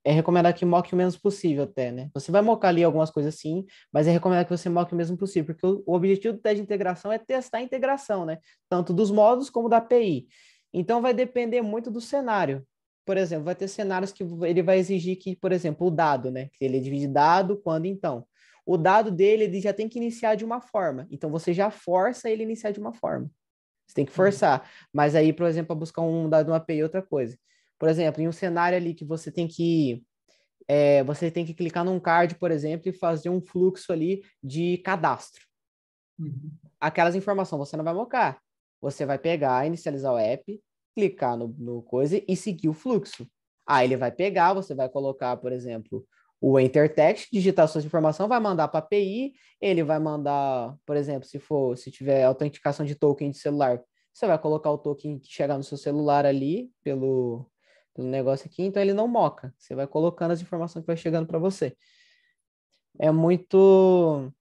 é recomendar que moque o menos possível até, né? Você vai mocar ali algumas coisas sim, mas é recomendado que você moque o mesmo possível, porque o objetivo do teste de integração é testar a integração, né? Tanto dos módulos como da API. Então vai depender muito do cenário. Por exemplo, vai ter cenários que ele vai exigir que, por exemplo, o dado, né? Que ele divide dado, quando então. O dado dele, ele já tem que iniciar de uma forma. Então você já força ele a iniciar de uma forma. Você tem que forçar. Mas aí, por exemplo, para buscar um dado no API é outra coisa. Por exemplo, em um cenário ali que você tem que clicar num card, por exemplo, e fazer um fluxo ali de cadastro. Uhum. Aquelas informações você não vai mocar. Você vai pegar, inicializar o app, clicar no coisa e seguir o fluxo. Aí ele vai pegar, você vai colocar, por exemplo, o enter text, digitar suas informações, vai mandar para a API, ele vai mandar, por exemplo, se tiver autenticação de token de celular, você vai colocar o token que chegar no seu celular ali pelo negócio aqui, então ele não moca. Você vai colocando as informações que vai chegando para você. É muito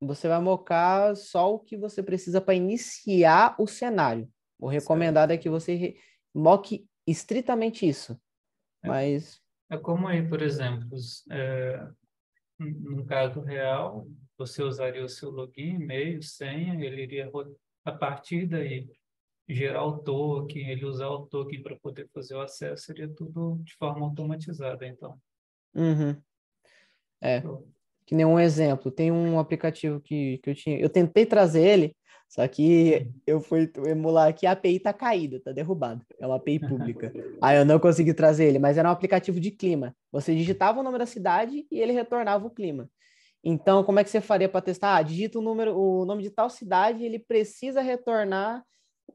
Você vai mocar só o que você precisa para iniciar o cenário. O recomendado é que você moque estritamente isso. Mas É como aí, por exemplo, no caso real, você usaria o seu login, e-mail, senha, ele iria a partir daí gerar o token, ele usar o token para poder fazer o acesso, seria tudo de forma automatizada, então. Uhum. Que nem um exemplo, tem um aplicativo que eu tinha, eu tentei trazer ele, só que eu fui emular aqui, a API tá caída, tá derrubada, é uma API pública. Aí eu não consegui trazer ele, mas era um aplicativo de clima. Você digitava o nome da cidade e ele retornava o clima. Então, como é que você faria para testar? Digita o nome de tal cidade e ele precisa retornar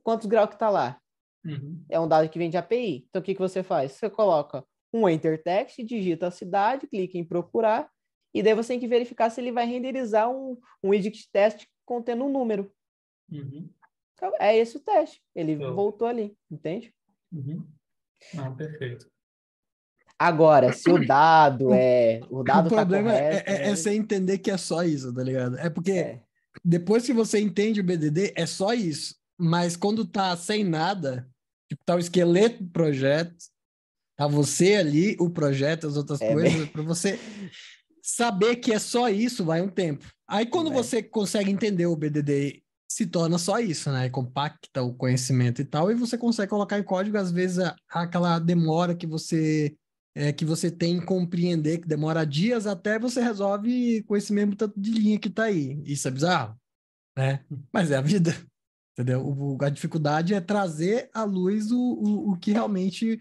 quantos graus que tá lá. É um dado que vem de API. Então, o que você faz? Você coloca um enter text, digita a cidade, clica em procurar, e daí você tem que verificar se ele vai renderizar um widget test contendo um número. Então, é esse o teste. Ele voltou ali, entende? Não, perfeito. Agora, se o dado O tá problema correto... é você entender que é só isso, tá ligado? É porque depois que você entende o BDD, é só isso. Mas quando tá sem nada, tipo, tá o esqueleto do projeto, tá você ali, o projeto, as outras coisas, para você saber que é só isso, vai um tempo. Aí quando você consegue entender o BDD, se torna só isso, né? Compacta o conhecimento e tal, e você consegue colocar em código, às vezes, aquela demora que você tem em compreender, que demora dias, até você resolve com esse mesmo tanto de linha que tá aí. Isso é bizarro, né? Mas é a vida, entendeu? A dificuldade é trazer à luz o que realmente,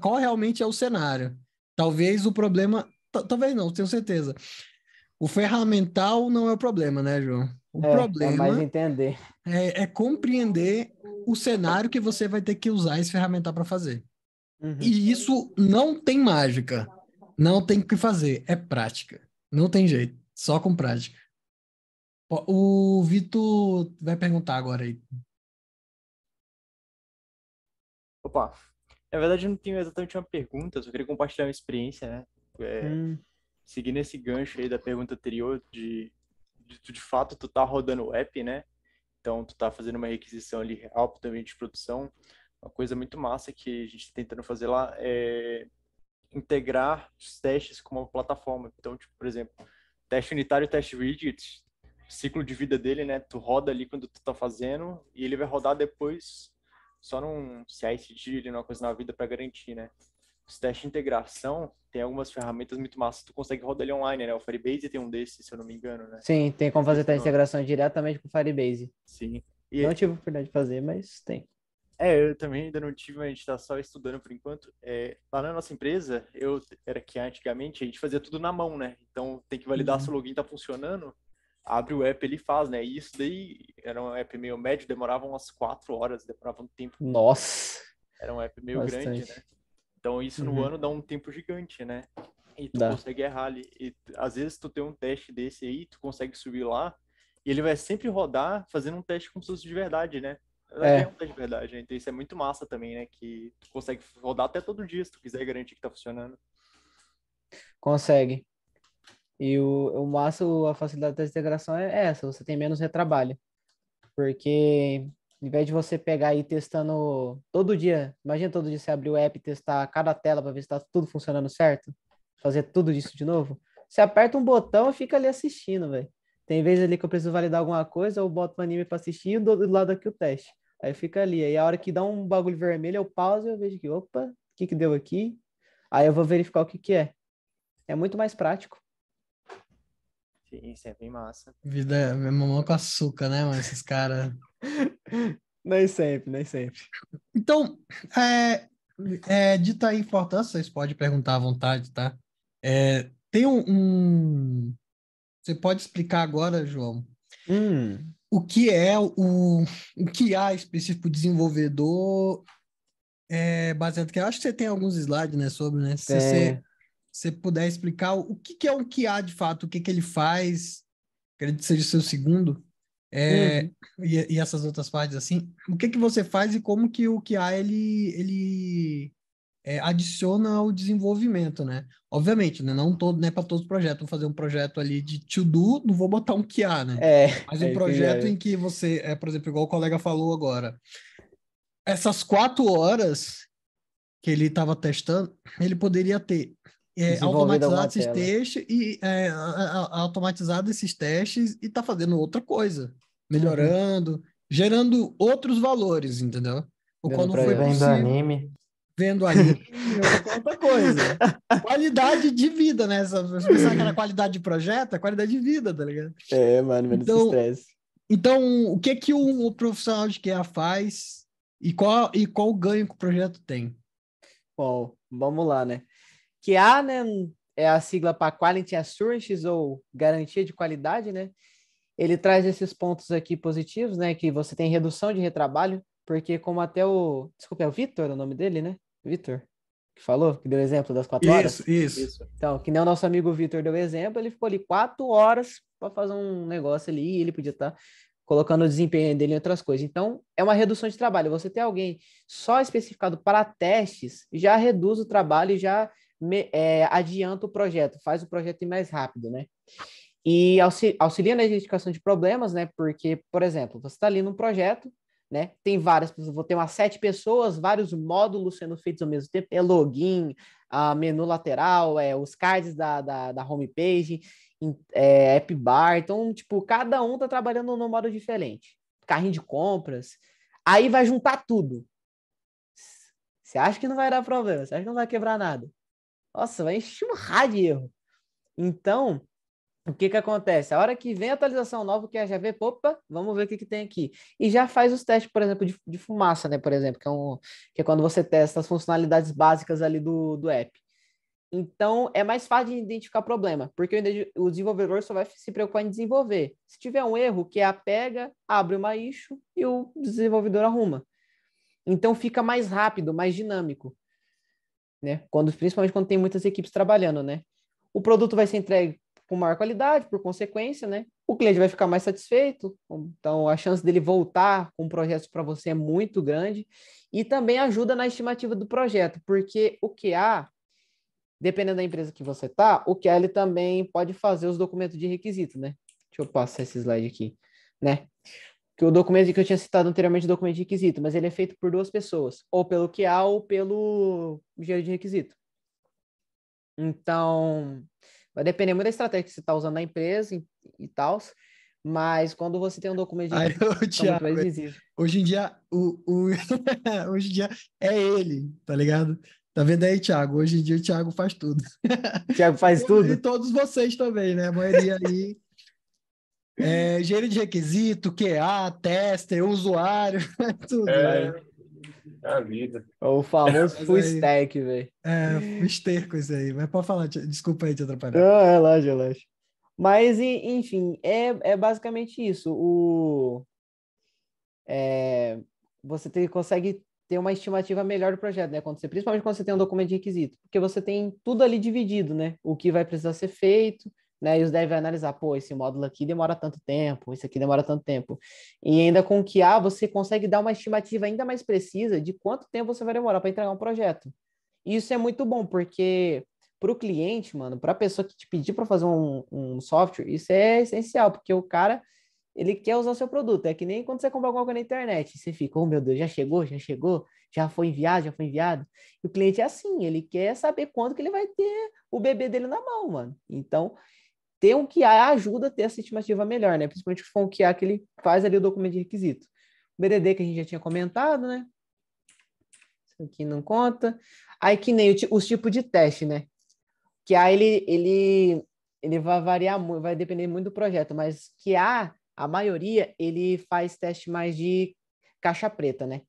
qual realmente é o cenário. Talvez o problema, talvez não, tenho certeza. O ferramental não é o problema, né, João? O É mais problema entender. é compreender o cenário que você vai ter que usar esse ferramental para fazer. E isso não tem mágica. Não tem o que fazer. É prática. Não tem jeito. Só com prática. O Vitor vai perguntar agora aí. Opa, na verdade eu não tenho exatamente uma pergunta, só queria compartilhar uma experiência, né? Seguindo esse gancho aí da pergunta anterior de tu de fato tu tá rodando o app, né? Então tu tá fazendo uma requisição ali real também de produção. Uma coisa muito massa que a gente está tentando fazer lá é integrar os testes com uma plataforma. Então, tipo, por exemplo, teste unitário, teste widget, ciclo de vida dele, né? Tu roda ali quando tu tá fazendo e ele vai rodar depois só num CI/CD, numa coisa na vida para garantir, né? Os testes de integração tem algumas ferramentas muito massas. Tu consegue rodar ele online, né? O Firebase tem um desses, se eu não me engano, né? Sim, tem como fazer a integração diretamente com o Firebase. Sim. Não tive a oportunidade de fazer, mas tem. Eu também ainda não tive, mas a gente está só estudando por enquanto. Lá na nossa empresa, eu era que antigamente a gente fazia tudo na mão, né? Então tem que validar se o login tá funcionando, abre o app ele faz, né? E isso daí era um app meio médio, demorava umas 4 horas, demorava um tempo. Nossa! Era um app meio Bastante. grande, né? Então isso no ano dá um tempo gigante, né? E tu Dá. consegue errar ali. E às vezes tu tem um teste desse aí, tu consegue subir lá, e ele vai sempre rodar fazendo um teste como se fosse de verdade, né? Na verdade, é um teste de verdade, né? Então isso é muito massa também, né? Que tu consegue rodar até todo dia, se tu quiser garantir que tá funcionando. Consegue. E o massa, a facilidade da integração é essa, você tem menos retrabalho. Porque, ao invés de você pegar e ir testando todo dia, imagina todo dia você abrir o app e testar cada tela para ver se está tudo funcionando certo, fazer tudo isso de novo. Você aperta um botão e fica ali assistindo, velho. Tem vezes ali que eu preciso validar alguma coisa, eu boto o anime para assistir e do lado aqui o teste. Aí fica ali. Aí a hora que dá um bagulho vermelho, eu pauso e eu vejo que, opa, o que deu aqui? Aí eu vou verificar o que é. É muito mais prático. Sim, isso é bem massa. Vida é mamão com açúcar, né, mano? Esses caras. Nem sempre, nem sempre. Então, dita a importância, vocês podem perguntar à vontade, tá? Tem Você pode explicar agora, João, o que é o que há específico desenvolvedor baseado que eu acho que você tem alguns slides, né, sobre, né? Se você puder explicar o que é um QA de fato, o que ele faz, acredito que seja o seu segundo, e essas outras partes assim, o que você faz e como que o QA ele adiciona ao desenvolvimento, né? Obviamente, né? Não é para todos os projetos. Vou fazer um projeto ali de to-do, não vou botar um QA, né? Mas um projeto em que você, por exemplo, igual o colega falou agora, essas 4 horas que ele estava testando, ele poderia ter automatizado esses testes e automatizado esses testes e tá fazendo outra coisa, melhorando gerando outros valores, entendeu? O qual Dando não foi projeto. Vendo possível anime. vendo anime ou outra coisa. Qualidade de vida, né? Se você pensar que era qualidade de projeto, é qualidade de vida, tá ligado? Mano, menos Então, estresse. então o que que o profissional de QA faz e qual ganho que o projeto tem? Bom, vamos lá, né? QA, né, é a sigla para Quality Assurance ou garantia de qualidade, né? Ele traz esses pontos aqui positivos, né? Que você tem redução de retrabalho, porque como até o... Desculpa, é o Vitor o nome dele, né? Vitor, que falou, que deu exemplo das 4 horas. Isso. Isso. Então, que nem o nosso amigo Vitor deu exemplo, ele ficou ali 4 horas para fazer um negócio ali e ele podia estar colocando o desempenho dele em outras coisas. Então, é uma redução de trabalho. Você ter alguém só especificado para testes já reduz o trabalho e já adianta o projeto, faz o projeto ir mais rápido, né? E auxilia na identificação de problemas, né? Porque, por exemplo, você está ali num projeto, né? Tem várias pessoas, vou ter umas 7 pessoas, vários módulos sendo feitos ao mesmo tempo, login, menu lateral, os cards da homepage, app bar. Então, tipo, cada um tá trabalhando num modo diferente. Carrinho de compras. Aí vai juntar tudo. Você acha que não vai dar problema? Você acha que não vai quebrar nada? Nossa, vai enxurrar de erro. Então, o que que acontece? A hora que vem a atualização nova, que já vê, opa, vamos ver o que que tem aqui. E já faz os testes, por exemplo, de fumaça, né? Por exemplo, que é quando você testa as funcionalidades básicas ali do app. Então, é mais fácil de identificar problema, porque o desenvolvedor só vai se preocupar em desenvolver. Se tiver um erro, que a pega, abre uma issue e o desenvolvedor arruma. Então, fica mais rápido, mais dinâmico, né? Principalmente quando tem muitas equipes trabalhando, né? O produto vai ser entregue com maior qualidade, por consequência, né? O cliente vai ficar mais satisfeito, então a chance dele voltar com projetos para você é muito grande e também ajuda na estimativa do projeto, porque o QA, dependendo da empresa que você tá, o QA ele também pode fazer os documentos de requisito, né? Deixa eu passar esse slide aqui, né? Que o documento que eu tinha citado anteriormente, o documento de requisito, mas ele é feito por 2 pessoas, ou pelo QA ou pelo engenheiro de requisito. Então, vai depender muito da estratégia que você está usando na empresa e tal, mas quando você tem um documento de Aí, requisito, o fica muito mais Thiago, visível. hoje em dia, hoje em dia é ele, tá ligado? Tá vendo aí, Thiago? Hoje em dia o Thiago faz tudo. O Thiago faz E tudo? todos vocês também, né? A maioria aí engenheiro de requisito, QA, tester, usuário, tudo. Aí, É a vida. o famoso Mas full aí, stack, velho. esterco isso aí. Mas pode falar, desculpa aí te atrapalhar. Não, relaxa, relaxa. Mas, enfim, é basicamente isso. Você consegue ter uma estimativa melhor do projeto, né? Principalmente quando você tem um documento de requisito, porque você tem tudo ali dividido, né? O que vai precisar ser feito, né? E os devs vai analisar, pô, esse módulo aqui demora tanto tempo, esse aqui demora tanto tempo. E ainda com o QA, você consegue dar uma estimativa ainda mais precisa de quanto tempo você vai demorar para entregar um projeto. E isso é muito bom, porque para o cliente, mano, para a pessoa que te pedir para fazer um software, isso é essencial, porque o cara ele quer usar o seu produto. É que nem quando você compra alguma coisa na internet. Você fica, oh meu Deus, já chegou, já chegou, já foi enviado, já foi enviado. E o cliente é assim, ele quer saber quando que ele vai ter o bebê dele na mão, mano. Então, ter um QA ajuda a ter essa estimativa melhor, né? Principalmente se for um QA que ele faz ali o documento de requisito. O BDD que a gente já tinha comentado, né? Isso aqui não conta. Aí que nem os tipos de teste, né? QA, ele vai variar muito, vai depender muito do projeto, mas QA a maioria, ele faz teste mais de caixa preta, né?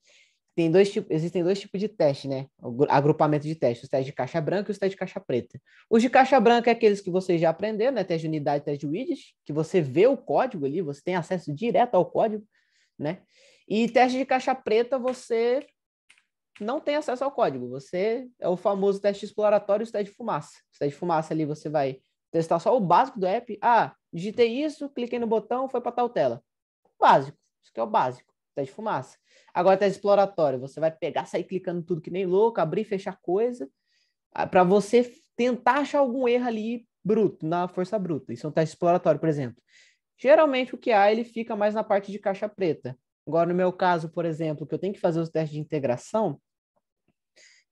Existem 2 tipos de teste, né? O agrupamento de testes, os testes de caixa branca e os testes de caixa preta. Os de caixa branca é aqueles que você já aprendeu, né? Teste de unidade, teste de widget, que você vê o código ali, você tem acesso direto ao código, né? E teste de caixa preta, você não tem acesso ao código. Você é o famoso teste exploratório e o teste de fumaça. O teste de fumaça ali você vai testar só o básico do app. Digitei isso, cliquei no botão, foi para tal tela. Básico. Isso aqui é o básico. Teste de fumaça. Agora, teste exploratório. Você vai pegar, sair clicando tudo que nem louco, abrir e fechar coisa, para você tentar achar algum erro ali bruto, na força bruta. Isso é um teste exploratório, por exemplo. Geralmente, o QA ele fica mais na parte de caixa preta. Agora, no meu caso, por exemplo, que eu tenho que fazer os testes de integração,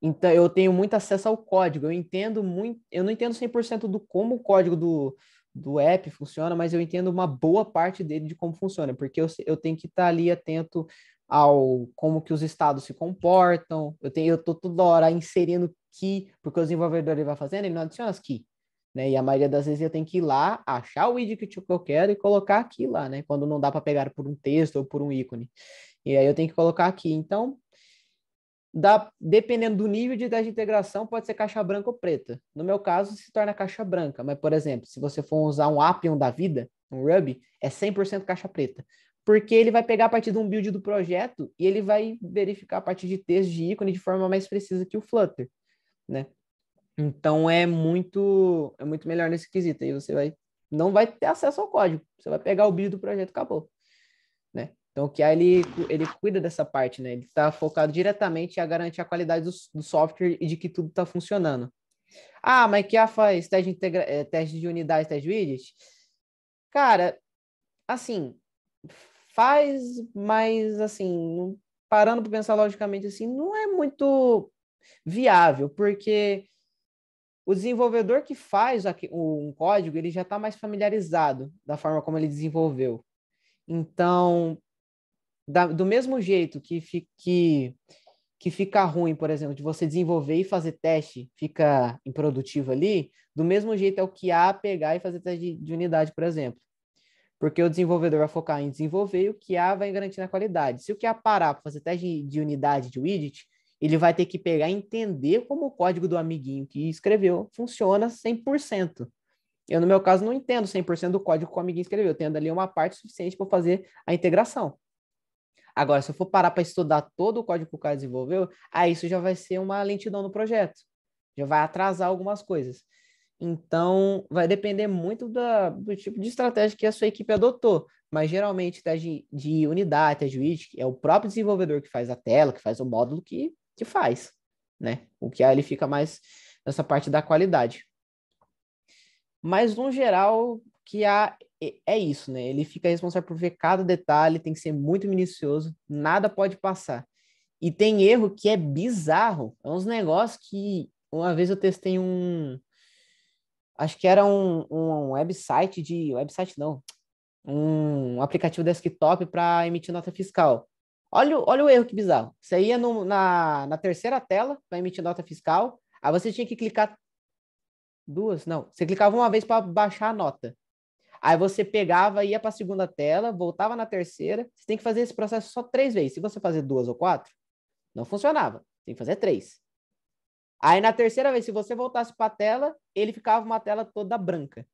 então eu tenho muito acesso ao código. Eu não entendo 100% do como o código do app funciona, mas eu entendo uma boa parte dele de como funciona, porque eu tenho que estar ali atento ao como que os estados se comportam, eu tô toda hora inserindo key, porque o desenvolvedor ele vai fazendo, ele não adiciona as key, né? E a maioria das vezes eu tenho que ir lá, achar o widget que eu quero e colocar aqui lá, né? Quando não dá para pegar por um texto ou por um ícone. E aí eu tenho que colocar aqui. Então, dependendo do nível de integração, pode ser caixa branca ou preta. No meu caso, se torna caixa branca. Mas, por exemplo, se você for usar um Appium da vida, um Ruby, é 100% caixa preta. Porque ele vai pegar a partir de um build do projeto e ele vai verificar a partir de texto, de ícone, de forma mais precisa que o Flutter, né? Então, é muito melhor nesse quesito. Aí você não vai ter acesso ao código. Você vai pegar o build do projeto e acabou, né? Então, o QA, ele cuida dessa parte, né? Ele está focado diretamente a garantir a qualidade do software e de que tudo está funcionando. Ah, mas QA faz teste de unidade, teste de widget? Cara, assim, faz, mas, assim, parando para pensar logicamente, assim, não é muito viável, porque o desenvolvedor que faz um código, ele já está mais familiarizado da forma como ele desenvolveu. Então, do mesmo jeito que fica ruim, por exemplo, de você desenvolver e fazer teste, fica improdutivo ali, do mesmo jeito é o QA pegar e fazer teste de unidade, por exemplo. Porque o desenvolvedor vai focar em desenvolver e o QA vai garantir a qualidade. Se o QA parar para fazer teste de unidade de widget, ele vai ter que pegar e entender como o código do amiguinho que escreveu funciona 100%. Eu, no meu caso, não entendo 100% do código que o amiguinho escreveu. Eu tenho ali uma parte suficiente para fazer a integração. Agora, se eu for parar para estudar todo o código que o cara desenvolveu, aí isso já vai ser uma lentidão no projeto. Já vai atrasar algumas coisas. Então, vai depender muito do tipo de estratégia que a sua equipe adotou. Mas, geralmente, teste de unidade, teste de widget, é o próprio desenvolvedor que faz a tela, que faz o módulo que faz, né? O que aí ele fica mais nessa parte da qualidade. Mas, no geral, que é isso, né? Ele fica responsável por ver cada detalhe, tem que ser muito minucioso, nada pode passar. E tem erro que é bizarro. É uns negócios que uma vez eu testei acho que era um website não, um aplicativo desktop para emitir nota fiscal. Olha o erro que bizarro. Você ia na terceira tela para emitir nota fiscal, aí você tinha que clicar você clicava uma vez para baixar a nota. Aí você pegava, ia para a segunda tela, voltava na terceira. Você tem que fazer esse processo só 3 vezes. Se você fazer 2 ou 4, não funcionava. Tem que fazer 3. Aí na terceira vez, se você voltasse para a tela, ele ficava uma tela toda branca.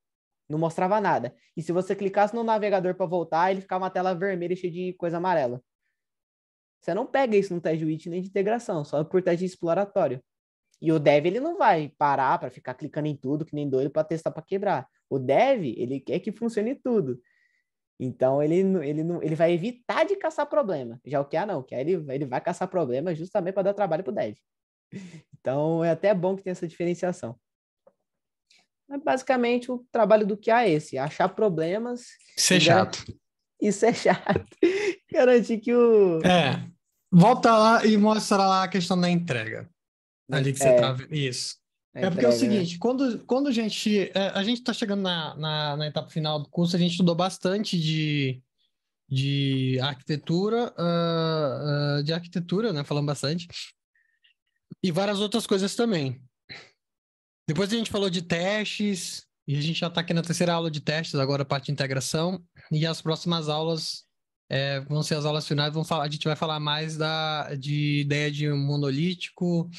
Não mostrava nada. E se você clicasse no navegador para voltar, ele ficava uma tela vermelha cheia de coisa amarela. Você não pega isso no teste de widget nem de integração, só por teste exploratório. E o dev, ele não vai parar para ficar clicando em tudo, que nem doido, para testar para quebrar. O dev, ele quer que funcione tudo. Então, ele vai evitar de caçar problema. Já o QA não. O QA, ele vai caçar problema justamente para dar trabalho para o dev. Então, é até bom que tenha essa diferenciação. Mas, basicamente, o trabalho do QA é esse. Achar problemas. Isso é chato. Isso é chato. Garantir que o... Volta lá e mostra lá a questão da entrega. Ali que você tá vendo. Isso. Porque é o seguinte, quando a gente está chegando na etapa final do curso, a gente estudou bastante de arquitetura, né? Falando bastante. E várias outras coisas também. Depois a gente falou de testes, e a gente já está aqui na terceira aula de testes, agora a parte de integração. E as próximas aulas vão ser as aulas finais, a gente vai falar mais de ideia de monolítico,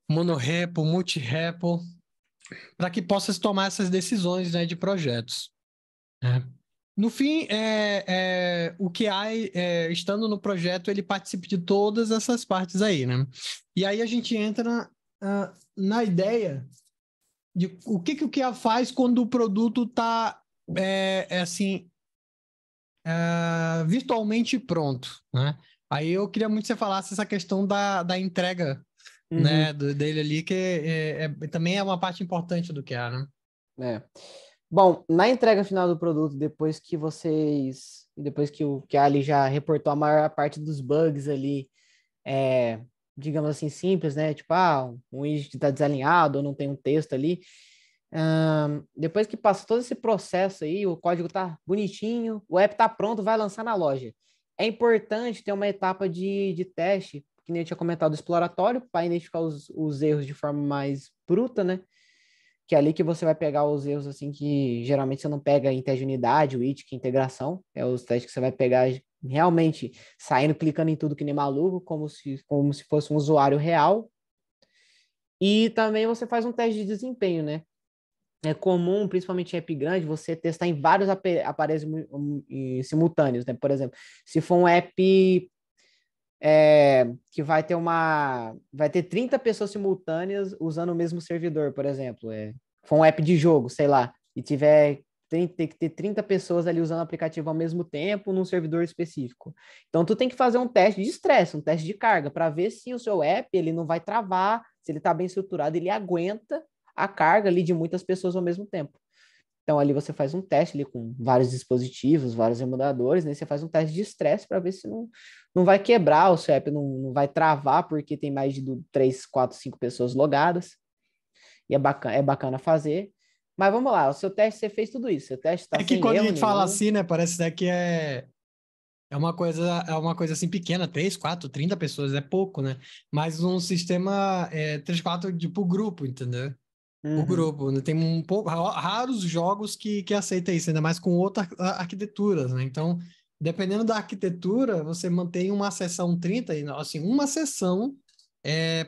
monorepo, multirepo, para que possa tomar essas decisões, né, de projetos. No fim, o QA, estando no projeto, ele participa de todas essas partes aí, né? E aí a gente entra na ideia de o que o QA faz quando o produto está, virtualmente pronto, né? Aí eu queria muito que você falasse essa questão da entrega, né, dele ali, que também é uma parte importante do QA, né? Bom, na entrega final do produto, depois que o QA ali já reportou a maior parte dos bugs ali, digamos assim, simples, né? Tipo, um widget está desalinhado ou não tem um texto ali. Depois que passa todo esse processo aí, o código tá bonitinho, o app tá pronto, vai lançar na loja. É importante ter uma etapa de teste, que nem eu tinha comentado, exploratório, para identificar os erros de forma mais bruta, né? Que é ali que você vai pegar os erros, assim, que geralmente você não pega em teste de unidade, o IT, que é integração, é os testes que você vai pegar realmente saindo, clicando em tudo que nem maluco, como se fosse um usuário real. E também você faz um teste de desempenho, né? É comum, principalmente em app grande, você testar em vários aparelhos simultâneos, né? Por exemplo, se for um app que vai ter 30 pessoas simultâneas usando o mesmo servidor, por exemplo. For um app de jogo, sei lá, e tem que ter 30 pessoas ali usando o aplicativo ao mesmo tempo num servidor específico. Então, tu tem que fazer um teste de estresse, um teste de carga, para ver se o seu app ele não vai travar, se ele está bem estruturado, ele aguenta a carga ali de muitas pessoas ao mesmo tempo. Então, ali você faz um teste ali com vários dispositivos, vários emuladores, né? Você faz um teste de estresse para ver se não vai quebrar o seu app, não vai travar, porque tem mais de 3, 4, 5 pessoas logadas. E é bacana fazer. Mas vamos lá, o seu teste, você fez tudo isso. Seu teste está É que sem quando a erro gente fala nenhum. assim, né, parece até que é uma coisa assim pequena, 3, 4, 30 pessoas, é pouco, né? Mas um sistema 3, 4 tipo grupo, entendeu? O Uhum. grupo, né? Tem um pouco raros jogos que aceita isso, ainda mais com outras arquiteturas, né? Então, dependendo da arquitetura, você mantém uma sessão 30 e assim, uma sessão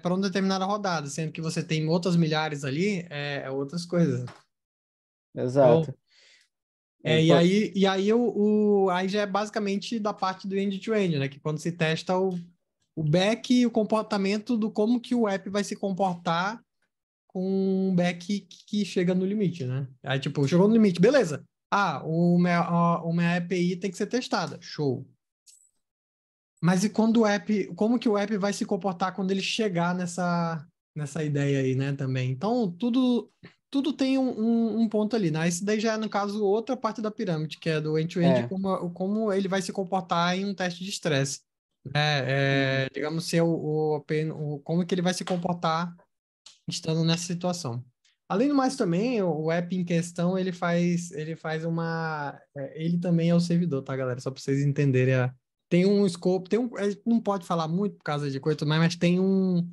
para uma determinada rodada, sendo que você tem outras milhares ali, outras coisas. Então, Exato. É aí já é basicamente da parte do end-to-end, né? Que quando se testa o back e o comportamento do como que o app vai se comportar com um back que chega no limite, né? Aí, tipo, chegou no limite, beleza. O minha API tem que ser testada. Show. Mas e quando o app, como que o app vai se comportar quando ele chegar nessa ideia aí, né, também? Então, tudo tem um ponto ali, né? Isso daí já é, no caso, outra parte da pirâmide, que é do end-to-end, é. como ele vai se comportar em um teste de estresse. Uhum. Digamos, se como que ele vai se comportar estando nessa situação. Além do mais também, o app em questão, ele faz ele também é o servidor, tá, galera? Só para vocês entenderem. Tem um scope, a gente não pode falar muito por causa de coisa, mas tem um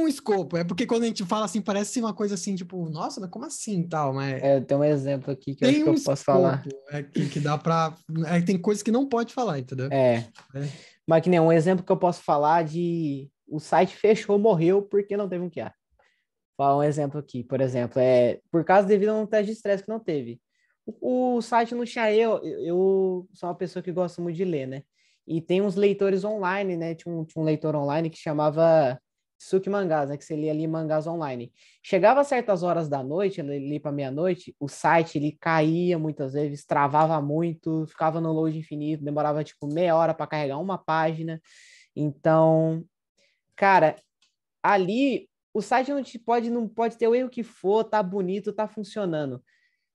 escopo. É porque quando a gente fala assim, parece uma coisa assim, tipo, nossa, mas como assim e tal? Mas Tem um exemplo aqui que eu acho tem que um eu posso falar. escopo que dá pra. Tem coisas que não pode falar, entendeu? É. É. Mas que nem um exemplo que eu posso falar de o site fechou, morreu porque não teve um QA. Vou falar um exemplo aqui, por exemplo, por causa devido a um teste de estresse que não teve. O site não tinha eu sou uma pessoa que gosta muito de ler, né? E tem uns leitores online, né? Tinha um leitor online que chamava Suki Mangás, né? Que você lia ali mangás online. Chegava a certas horas da noite, ali para meia-noite, o site ele caía muitas vezes, travava muito, ficava no load infinito, demorava tipo meia hora para carregar uma página. Então, cara, ali o site não pode ter o erro que for, tá bonito, tá funcionando.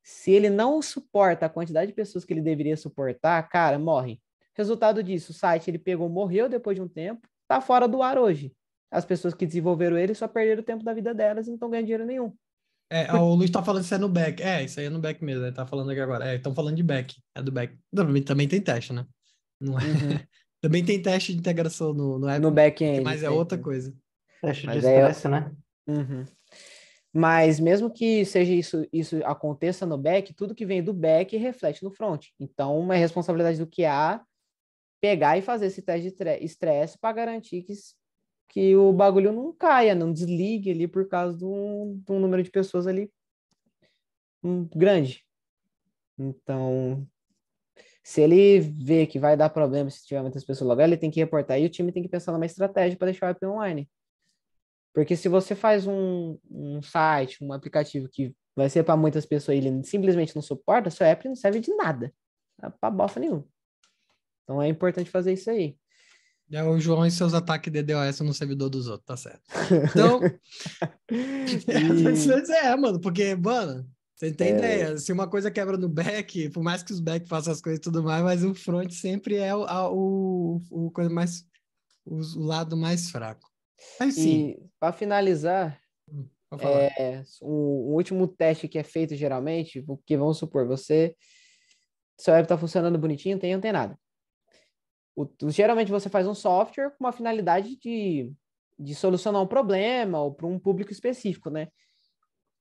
Se ele não suporta a quantidade de pessoas que ele deveria suportar, cara, morre. Resultado disso, o site ele pegou, morreu depois de um tempo, tá fora do ar hoje. As pessoas que desenvolveram ele só perderam o tempo da vida delas e não estão ganhando dinheiro nenhum. O Luiz tá falando isso é no back. Isso aí é no back mesmo, ele tá falando aqui agora. Estão falando de back. É do back. Também tem teste, né? Não é? Uhum. Também tem teste de integração no app, No back-end, mas é outra coisa. Teste de mas estresse, né? uhum. Mas mesmo que seja isso aconteça no back, tudo que vem do back reflete no front. Então, uma responsabilidade do QA pegar e fazer esse teste de estresse para garantir que o bagulho não caia, não desligue ali por causa de um número de pessoas ali grande. Então, se ele vê que vai dar problema se tiver muitas pessoas logo, ele tem que reportar e o time tem que pensar numa estratégia para deixar o app online. Porque se você faz um site, um aplicativo que vai ser para muitas pessoas e ele simplesmente não suporta, seu app não serve de nada. Não é para bosta nenhuma. Então é importante fazer isso aí. É o João e seus ataques de DDoS no servidor dos outros, tá certo. Então, E, mano, porque, mano, você tem é, ideia, se uma coisa quebra no back, por mais que os back façam as coisas e tudo mais, mas o front sempre é o coisa mais, o lado mais fraco. Mas sim, e para finalizar, Vou falar. O último teste que é feito geralmente, porque vamos supor, seu app está funcionando bonitinho, não tem nada. Geralmente você faz um software com uma finalidade de solucionar um problema ou para um público específico, né?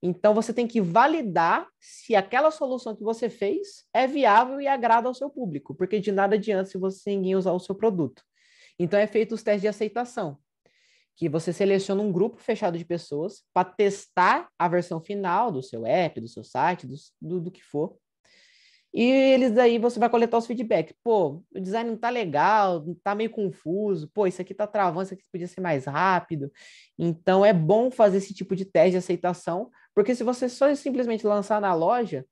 Então você tem que validar se aquela solução que você fez é viável e agrada ao seu público, porque de nada adianta se ninguém usar o seu produto. Então é feito os testes de aceitação, que você seleciona um grupo fechado de pessoas para testar a versão final do seu app, do seu site, do que for. E eles daí você vai coletar os feedbacks. Pô, o design não tá legal, tá meio confuso. Pô, isso aqui tá travando, isso aqui podia ser mais rápido. Então é bom fazer esse tipo de teste de aceitação, porque se você só simplesmente lançar na loja,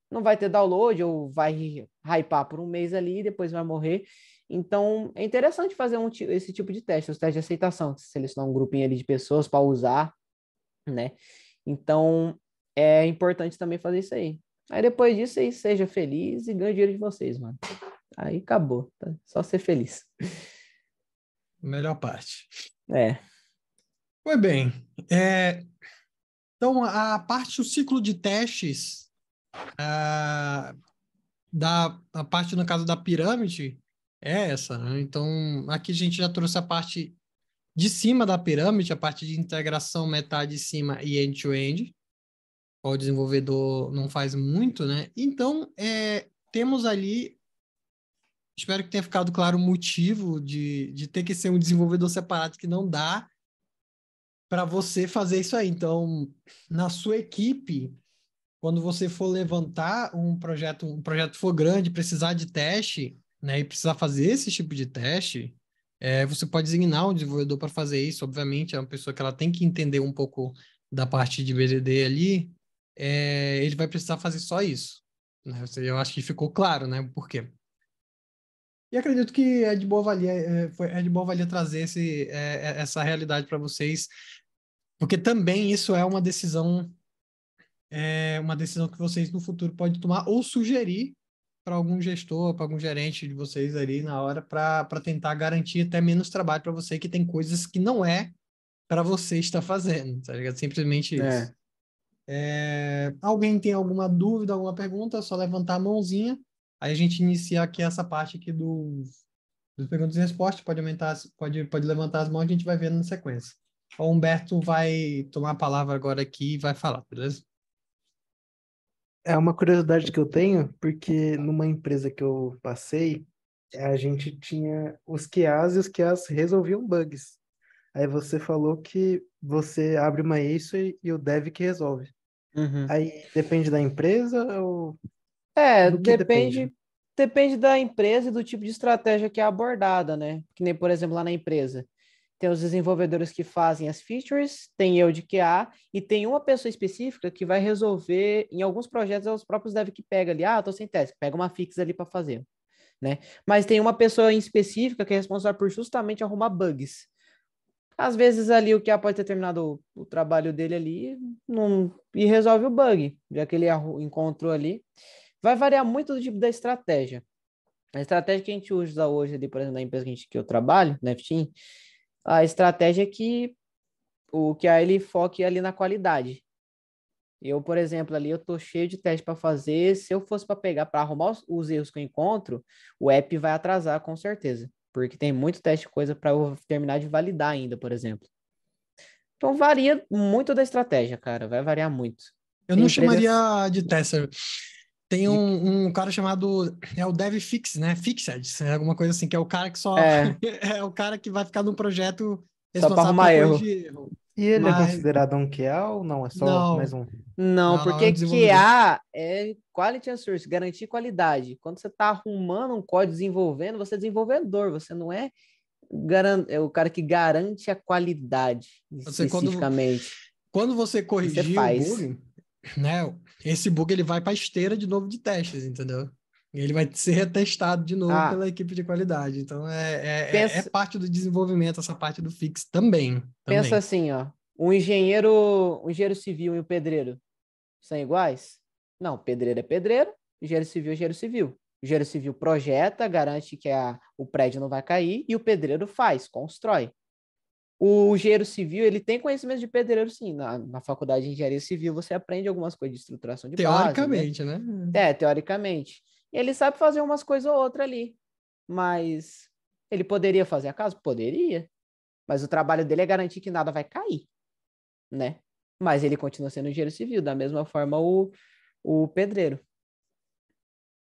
não vai ter download ou vai hypar por um mês ali e depois vai morrer. Então é interessante fazer esse tipo de teste, os testes de aceitação, selecionar um grupinho ali de pessoas para usar, né? Então é importante também fazer isso aí. Aí depois disso aí, seja feliz e ganhe o dinheiro de vocês, mano. Aí acabou, tá? Só ser feliz. Melhor parte. É. Pois bem, então o ciclo de testes a parte, no caso da pirâmide, é essa, né? Então, aqui a gente já trouxe a parte de cima da pirâmide, a parte de integração metade de cima e end-to-end. O desenvolvedor não faz muito, né? Então, temos ali, espero que tenha ficado claro o motivo de ter que ser um desenvolvedor separado, que não dá para você fazer isso aí. Então, na sua equipe, quando você for levantar um projeto for grande, precisar de teste, né, e precisar fazer esse tipo de teste, você pode designar um desenvolvedor para fazer isso. Obviamente, é uma pessoa que ela tem que entender um pouco da parte de BDD ali, ele vai precisar fazer só isso, né? Eu acho que ficou claro, né, por quê. E acredito que é de boa valia trazer essa realidade para vocês, porque também isso é uma decisão que vocês no futuro podem tomar ou sugerir para algum gestor, para algum gerente de vocês ali na hora, para tentar garantir até menos trabalho para você, que tem coisas que não é para você estar fazendo, tá ligado? Simplesmente isso. Alguém tem alguma dúvida, alguma pergunta? É só levantar a mãozinha. Aí a gente inicia aqui essa parte aqui dos perguntas e respostas. Pode levantar as mãos, a gente vai vendo na sequência. O Humberto vai tomar a palavra agora aqui e vai falar, beleza? É uma curiosidade que eu tenho, porque numa empresa que eu passei, a gente tinha os QAs e os QAs resolviam bugs. Aí você falou que você abre uma ISO e o dev que resolve. Uhum. Aí depende da empresa ou do que Depende da empresa e do tipo de estratégia que é abordada, né? Que nem, por exemplo, lá na empresa. Tem os desenvolvedores que fazem as features, tem eu de QA, e tem uma pessoa específica que vai resolver, em alguns projetos, é os próprios dev que pega ali, eu tô sem teste, pega uma fix ali para fazer, né? Mas tem uma pessoa em específica que é responsável por justamente arrumar bugs. Às vezes ali o QA pode ter terminado o trabalho dele ali e resolve o bug, já que ele encontrou ali. Vai variar muito do tipo da estratégia. A estratégia que a gente usa hoje ali, por exemplo, na empresa que eu trabalho, na Ftim, a estratégia é que o QA ele foque ali na qualidade. Eu, por exemplo, ali eu tô cheio de teste para fazer. Se eu fosse para pegar para arrumar os erros que eu encontro, o app vai atrasar com certeza, porque tem muito teste coisa para eu terminar de validar ainda, por exemplo. Então varia muito da estratégia, cara, vai variar muito. Eu não chamaria de tester. Tem um cara chamado o Dev Fix, né? Fixed, alguma coisa assim, que é o cara que só é o cara que vai ficar no projeto só para responsável arrumar por erro. corrigir erro. E ele é considerado um QA ou não? É só mais um? Não, é porque um desenvolvedor. QA é Quality Assurance, garantir qualidade. Quando você está arrumando um código, desenvolvendo, você é desenvolvedor, você não é o cara que garante a qualidade especificamente. Quando você corrigir o bug, né? Esse bug ele vai para a esteira de novo de testes, entendeu? Ele vai ser retestado de novo pela equipe de qualidade. Então, é parte do desenvolvimento, essa parte do fix também. Pensa assim, ó. Um engenheiro civil e um pedreiro são iguais? Não, pedreiro é pedreiro, engenheiro civil é engenheiro civil. O engenheiro civil projeta, garante que o prédio não vai cair, e o pedreiro constrói. O engenheiro civil, ele tem conhecimento de pedreiro, sim. Na faculdade de engenharia civil, você aprende algumas coisas de estruturação de base, né? Teoricamente, né? Teoricamente. E ele sabe fazer umas coisas ou outra ali. Mas ele poderia fazer acaso? Poderia. Mas o trabalho dele é garantir que nada vai cair, né? Mas ele continua sendo engenheiro civil, da mesma forma o pedreiro.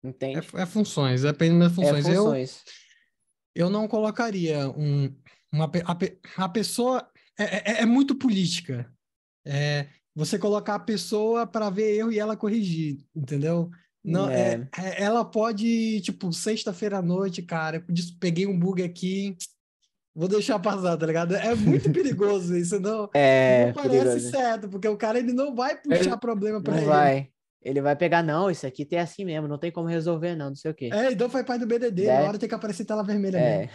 Entende? É funções, depende das funções. Funções. Eu não colocaria a pessoa é muito política. Você colocar a pessoa para ver erro e ela corrigir, entendeu? Não, ela pode, tipo, sexta-feira à noite, cara, eu peguei um bug aqui, vou deixar passar, tá ligado? É muito perigoso isso, não parece perigoso. certo, porque o cara ele não vai puxar problema para ele. Não vai. Ele vai pegar, não, isso aqui tem assim mesmo, não tem como resolver não sei o quê. Então faz parte do BDD, na hora tem que aparecer tela vermelha mesmo.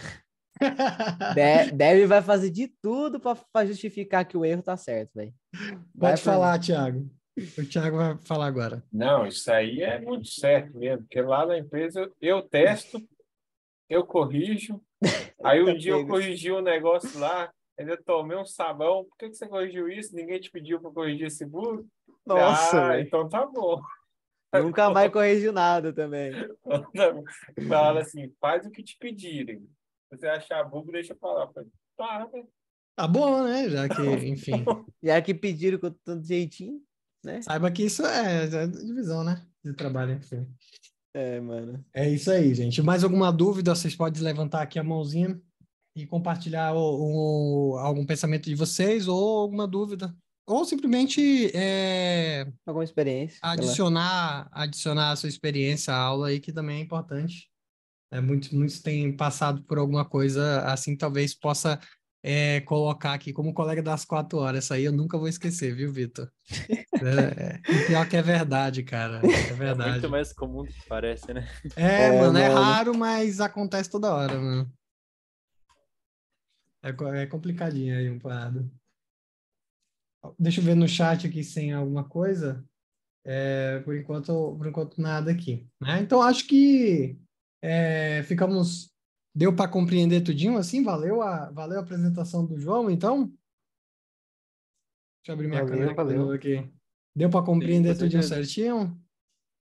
Deve vai fazer de tudo para justificar que o erro tá certo, velho. Pode falar, Thiago. O Thiago vai falar agora. Não, isso aí é muito certo mesmo, porque lá na empresa eu testo, eu corrijo, aí um dia eu corrigi um negócio lá, ainda tomei um sabão, por que você corrigiu isso? Ninguém te pediu para corrigir esse bug? Nossa, então tá bom. Nunca mais corrigiu nada também. Fala assim, faz o que te pedirem. Se você achar bug, deixa pra lá. Tá bom, né? Já que, enfim. Já que pediram com tanto jeitinho, né? Saiba que isso é divisão, né? De trabalho, enfim. Mano. É isso aí, gente. Mais alguma dúvida? Vocês podem levantar aqui a mãozinha e compartilhar algum pensamento de vocês ou alguma dúvida. Ou simplesmente alguma experiência. Adicionar a sua experiência à aula aí, que também é importante. Muitos têm passado por alguma coisa assim, talvez possa colocar aqui como colega das 4 horas. Isso aí eu nunca vou esquecer, viu, Vitor? E pior que é verdade, cara. É verdade. É muito mais comum do que parece, né? Mano, é raro, mas acontece toda hora, mano. É complicadinho aí um parado. Deixa eu ver no chat aqui se tem alguma coisa. Por enquanto nada aqui, né? Então acho que ficamos. Deu para compreender tudinho assim? Valeu a apresentação do João, então? Deixa eu abrir minha câmera aqui. Deu para compreender tudinho certinho?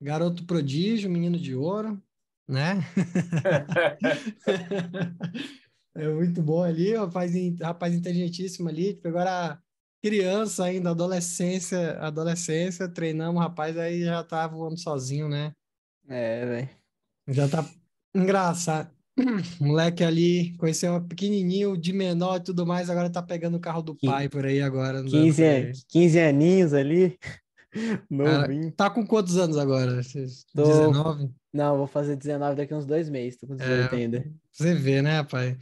Garoto prodígio, menino de ouro, né? É muito bom ali, rapaz inteligentíssimo ali. Tipo, agora criança ainda, adolescência, treinamos, rapaz, aí já tá voando sozinho, né? Velho. Já tá engraçado. Moleque ali, conheceu um pequenininho, de menor e tudo mais, agora tá pegando o carro do pai por aí agora. 15 aninhos ali, novinho. Tá com quantos anos agora? 19? Não, vou fazer 19 daqui uns 2 meses, tô com 18 ainda. Você vê, né, pai?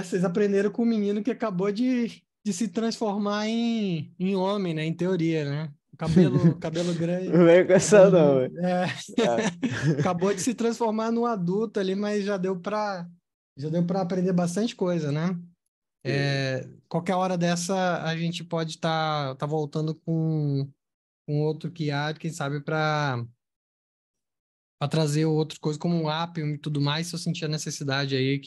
Vocês aprenderam com o menino que acabou de se transformar em homem, né? Em teoria, né? Cabelo grande. Não é com essa não, Acabou de se transformar num adulto ali, mas já deu para aprender bastante coisa, né? Qualquer hora dessa a gente pode estar voltando com outro QA, quem sabe para trazer outras coisas como um Appium e tudo mais, se eu sentir a necessidade aí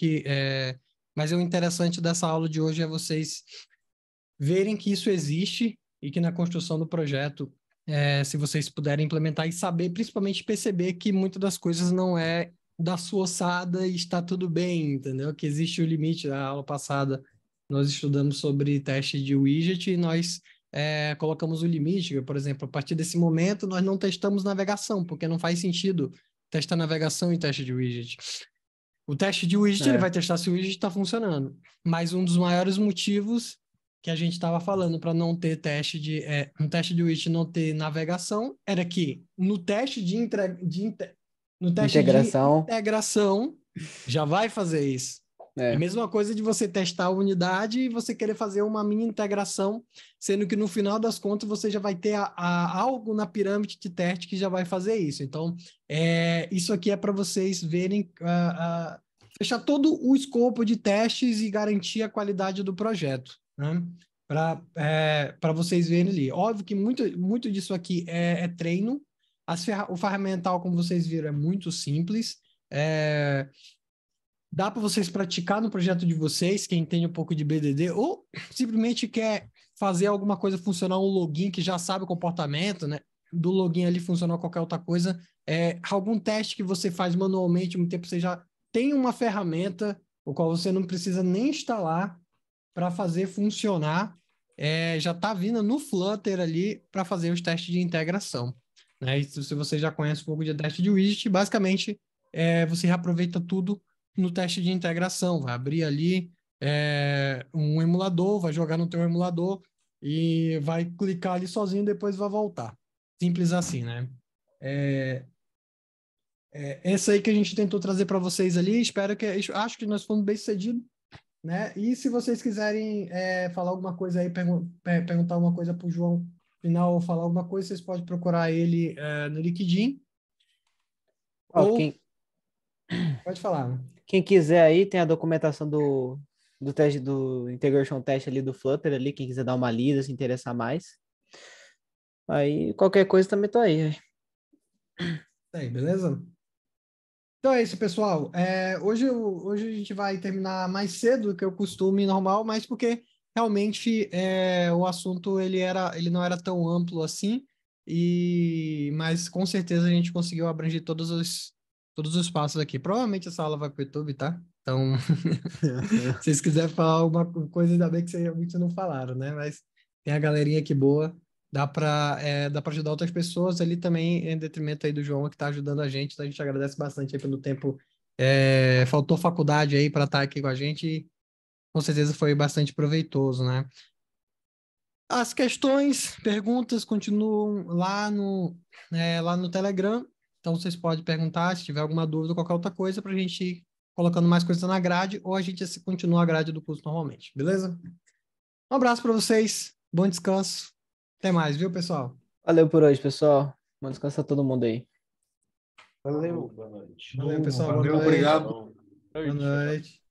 mas o interessante dessa aula de hoje é vocês verem que isso existe e que na construção do projeto, se vocês puderem implementar e saber, principalmente perceber que muitas das coisas não é da sua ossada e está tudo bem, entendeu? Que existe o limite. Na aula passada nós estudamos sobre teste de widget e nós colocamos o limite. Por exemplo, a partir desse momento nós não testamos navegação, porque não faz sentido testar navegação em teste de widget. O teste de widget ele vai testar se o widget está funcionando. Mas um dos maiores motivos que a gente estava falando para não ter no teste de widget não ter navegação era que no teste de integração já vai fazer isso. É a mesma coisa de você testar a unidade e você querer fazer uma mini integração, sendo que no final das contas você já vai ter algo na pirâmide de teste que já vai fazer isso. Então, isso aqui é para vocês verem, fechar todo o escopo de testes e garantir a qualidade do projeto, né? Para vocês verem ali. Óbvio que muito disso aqui é treino. O ferramental, como vocês viram, é muito simples. Dá para vocês praticar no projeto de vocês, quem entende um pouco de BDD, ou simplesmente quer fazer alguma coisa funcionar, um login que já sabe o comportamento, né? Do login ali funcionar qualquer outra coisa. Algum teste que você faz manualmente, muito tempo você já tem uma ferramenta, o qual você não precisa nem instalar para fazer funcionar. Já está vindo no Flutter ali para fazer os testes de integração. Né? E se você já conhece um pouco de teste de widget, basicamente você reaproveita tudo no teste de integração. Vai abrir ali um emulador, vai jogar no teu emulador e vai clicar ali sozinho, depois vai voltar. Simples assim, né? Essa aí que a gente tentou trazer para vocês ali. Acho que nós fomos bem sucedidos, né? E se vocês quiserem falar alguma coisa aí, perguntar alguma coisa para o João final ou falar alguma coisa, vocês podem procurar ele no LinkedIn. Pode falar. Né? Quem quiser aí, tem a documentação do teste do Integration Test ali do Flutter ali, quem quiser dar uma lida, se interessar mais. Aí, qualquer coisa também tô aí. Aí, beleza? Então é isso, pessoal. Hoje a gente vai terminar mais cedo do que o costume normal, mas porque realmente o assunto ele não era tão amplo assim, mas com certeza a gente conseguiu abranger todos os passos aqui. Provavelmente essa aula vai para o YouTube, tá? Então, se vocês quiserem falar alguma coisa, ainda bem que vocês não falaram, né? Mas tem a galerinha aqui boa. Dá para ajudar outras pessoas ali também, em detrimento aí do João, que está ajudando a gente. Então a gente agradece bastante aí pelo tempo. Faltou faculdade aí para estar aqui com a gente e com certeza foi bastante proveitoso, né? As questões, perguntas continuam lá no Telegram. Então vocês podem perguntar se tiver alguma dúvida ou qualquer outra coisa para a gente ir colocando mais coisas na grade ou a gente continua a grade do curso normalmente, beleza? Um abraço para vocês, bom descanso. Até mais, viu, pessoal? Valeu por hoje, pessoal. Vamos descansar todo mundo aí. Valeu. Boa noite. Valeu, pessoal. Valeu, Boa noite. obrigado. Boa noite.